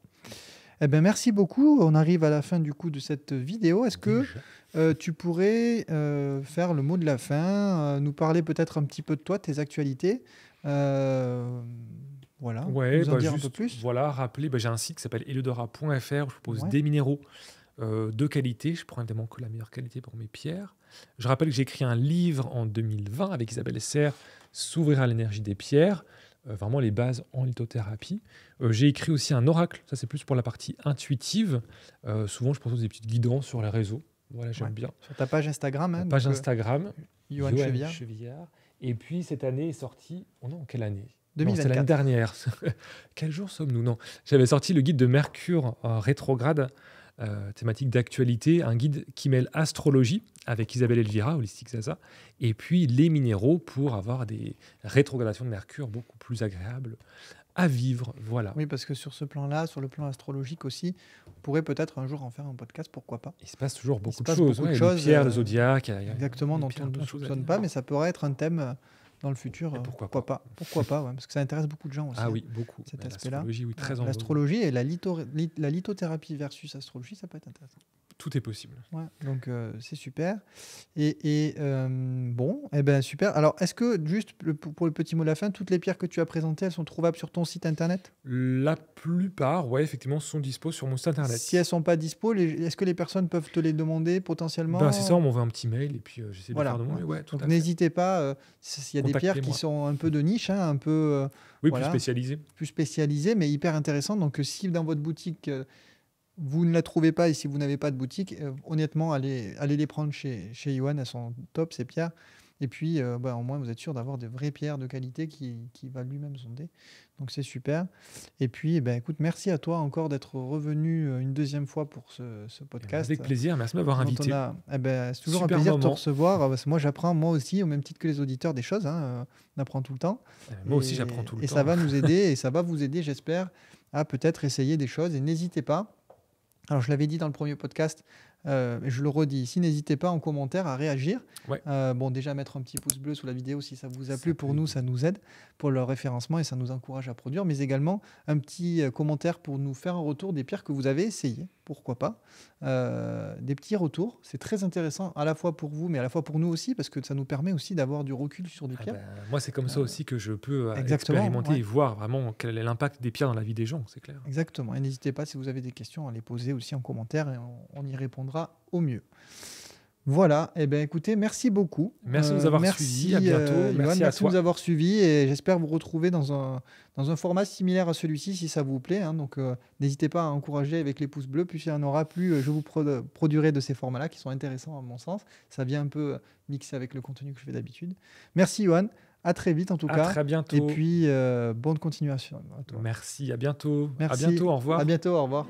Speaker 1: Eh ben, merci beaucoup. On arrive à la fin du coup de cette vidéo. Est-ce que
Speaker 2: Déjà.
Speaker 1: tu pourrais faire le mot de la fin, nous parler peut-être un petit peu de toi, tes actualités, voilà,
Speaker 2: Ouais,
Speaker 1: nous en
Speaker 2: bah
Speaker 1: dire un peu
Speaker 2: juste,
Speaker 1: plus.
Speaker 2: voilà, rappeler, j'ai un site qui s'appelle eleudora.fr où je propose
Speaker 1: Ouais.
Speaker 2: des minéraux de qualité. Je prends évidemment que la meilleure qualité pour mes pierres. Je rappelle que j'ai écrit un livre en 2020 avec Isabelle Serre, S'ouvrir à l'énergie des pierres, vraiment les bases en lithothérapie. J'ai écrit aussi un oracle, ça c'est plus pour la partie intuitive. Souvent, je propose des petites guidances sur les réseaux. Voilà, j'aime
Speaker 1: Ouais.
Speaker 2: bien.
Speaker 1: Sur ta page Instagram,
Speaker 2: La
Speaker 1: hein,
Speaker 2: page
Speaker 1: donc,
Speaker 2: Instagram,
Speaker 1: Johan
Speaker 2: Johan
Speaker 1: Chevillard,
Speaker 2: Et puis cette année est sortie. Oh non, quelle année? Non,
Speaker 1: 2024.
Speaker 2: c'est l'année dernière. Quel jour sommes-nous? Non, j'avais sorti le guide de Mercure rétrograde, thématique d'actualité, un guide qui mêle astrologie avec Isabelle Elvira, Holistic Zaza, et puis les minéraux pour avoir des rétrogradations de Mercure beaucoup plus agréables à vivre. Voilà.
Speaker 1: Oui, parce que sur ce plan-là, sur le plan astrologique aussi, on pourrait peut-être un jour en faire un podcast, pourquoi pas.
Speaker 2: Il se passe toujours
Speaker 1: Il
Speaker 2: beaucoup
Speaker 1: se
Speaker 2: de
Speaker 1: passe
Speaker 2: choses.
Speaker 1: beaucoup de
Speaker 2: Ouais,
Speaker 1: choses,
Speaker 2: les pierres, le zodiaque.
Speaker 1: Exactement,
Speaker 2: les
Speaker 1: dont
Speaker 2: pierres,
Speaker 1: on
Speaker 2: plein
Speaker 1: ne
Speaker 2: de choses à
Speaker 1: soupçonne
Speaker 2: dire.
Speaker 1: pas, mais ça pourrait être un thème dans le futur.
Speaker 2: Et pourquoi
Speaker 1: Pourquoi pas, ouais, parce que ça intéresse beaucoup de gens aussi.
Speaker 2: Ah
Speaker 1: hein,
Speaker 2: oui, beaucoup.
Speaker 1: cet
Speaker 2: Mais
Speaker 1: aspect-là.
Speaker 2: l'astrologie, oui, très en vogue.
Speaker 1: L'astrologie et la lithothérapie versus astrologie, ça peut être intéressant.
Speaker 2: tout est possible.
Speaker 1: Ouais, donc c'est super. Bon, eh ben super. Alors, est-ce que, juste pour le petit mot de la fin, toutes les pierres que tu as présentées, elles sont trouvables sur ton site internet?
Speaker 2: La plupart, ouais, effectivement, sont dispo sur mon site internet.
Speaker 1: Si elles sont pas dispo, est-ce que les personnes peuvent te les demander potentiellement?
Speaker 2: Ben, c'est ça, on m'envoie un petit mail et puis j'essaie de
Speaker 1: Voilà,
Speaker 2: faire de mon
Speaker 1: ouais.
Speaker 2: mieux. Ouais, tout
Speaker 1: Donc
Speaker 2: à fait.
Speaker 1: n'hésitez pas, s'il y a des pierres qui
Speaker 2: Contactez-moi.
Speaker 1: sont un peu de niche, hein, un peu
Speaker 2: Oui,
Speaker 1: voilà,
Speaker 2: plus spécialisé.
Speaker 1: plus spécialisées, mais hyper intéressantes. Donc si dans votre boutique, vous ne la trouvez pas et si vous n'avez pas de boutique, honnêtement, allez les prendre chez Yoann, elles sont top ces pierres. Et puis, au moins, vous êtes sûr d'avoir des vraies pierres de qualité qui va lui-même sonder. Donc, c'est super. Et puis, écoute, merci à toi encore d'être revenu une deuxième fois pour ce podcast.
Speaker 2: Avec plaisir, merci de m'avoir invité.
Speaker 1: C'est toujours
Speaker 2: Super
Speaker 1: un plaisir de te
Speaker 2: moment.
Speaker 1: recevoir. Parce que moi, j'apprends, moi aussi, au même titre que les auditeurs, des choses. On apprend tout le temps.
Speaker 2: Moi aussi, j'apprends tout le
Speaker 1: Et
Speaker 2: temps.
Speaker 1: ça va nous aider, et ça va vous aider, j'espère, à peut-être essayer des choses. Et n'hésitez pas. Alors, je l'avais dit dans le premier podcast, mais je le redis ici, n'hésitez pas en commentaire à réagir.
Speaker 2: Ouais.
Speaker 1: Déjà, mettre un petit pouce bleu sous la vidéo si ça vous a plu. Pour nous, ça nous aide pour le référencement et ça nous encourage à produire. Mais également, un petit commentaire pour nous faire un retour des pierres que vous avez essayées. Pourquoi pas. Des petits retours. C'est très intéressant à la fois pour vous, mais à la fois pour nous aussi, parce que ça nous permet aussi d'avoir du recul sur des pierres.
Speaker 2: Moi, c'est comme ça aussi que je peux
Speaker 1: Exactement,
Speaker 2: expérimenter
Speaker 1: ouais.
Speaker 2: et voir vraiment quel est l'impact des pierres dans la vie des gens, c'est clair.
Speaker 1: Exactement. Et n'hésitez pas, si vous avez des questions, à les poser aussi en commentaire et on y répondra au mieux. Voilà. Écoutez, merci beaucoup.
Speaker 2: Merci de nous avoir suivis. À bientôt.
Speaker 1: Yoann,
Speaker 2: Merci à
Speaker 1: de
Speaker 2: toi.
Speaker 1: nous avoir suivis et j'espère vous retrouver dans un format similaire à celui-ci si ça vous plaît. Donc, n'hésitez pas à encourager avec les pouces bleus. Plus il y en aura, plus je vous produirai de ces formats-là qui sont intéressants à mon sens. Ça vient un peu mixer avec le contenu que je fais d'habitude. Merci, Yoann. À très vite en tout cas.
Speaker 2: À très bientôt.
Speaker 1: Et puis, bonne continuation à toi.
Speaker 2: Merci. À bientôt.
Speaker 1: Merci.
Speaker 2: À bientôt. Au revoir.
Speaker 1: À bientôt. Au revoir.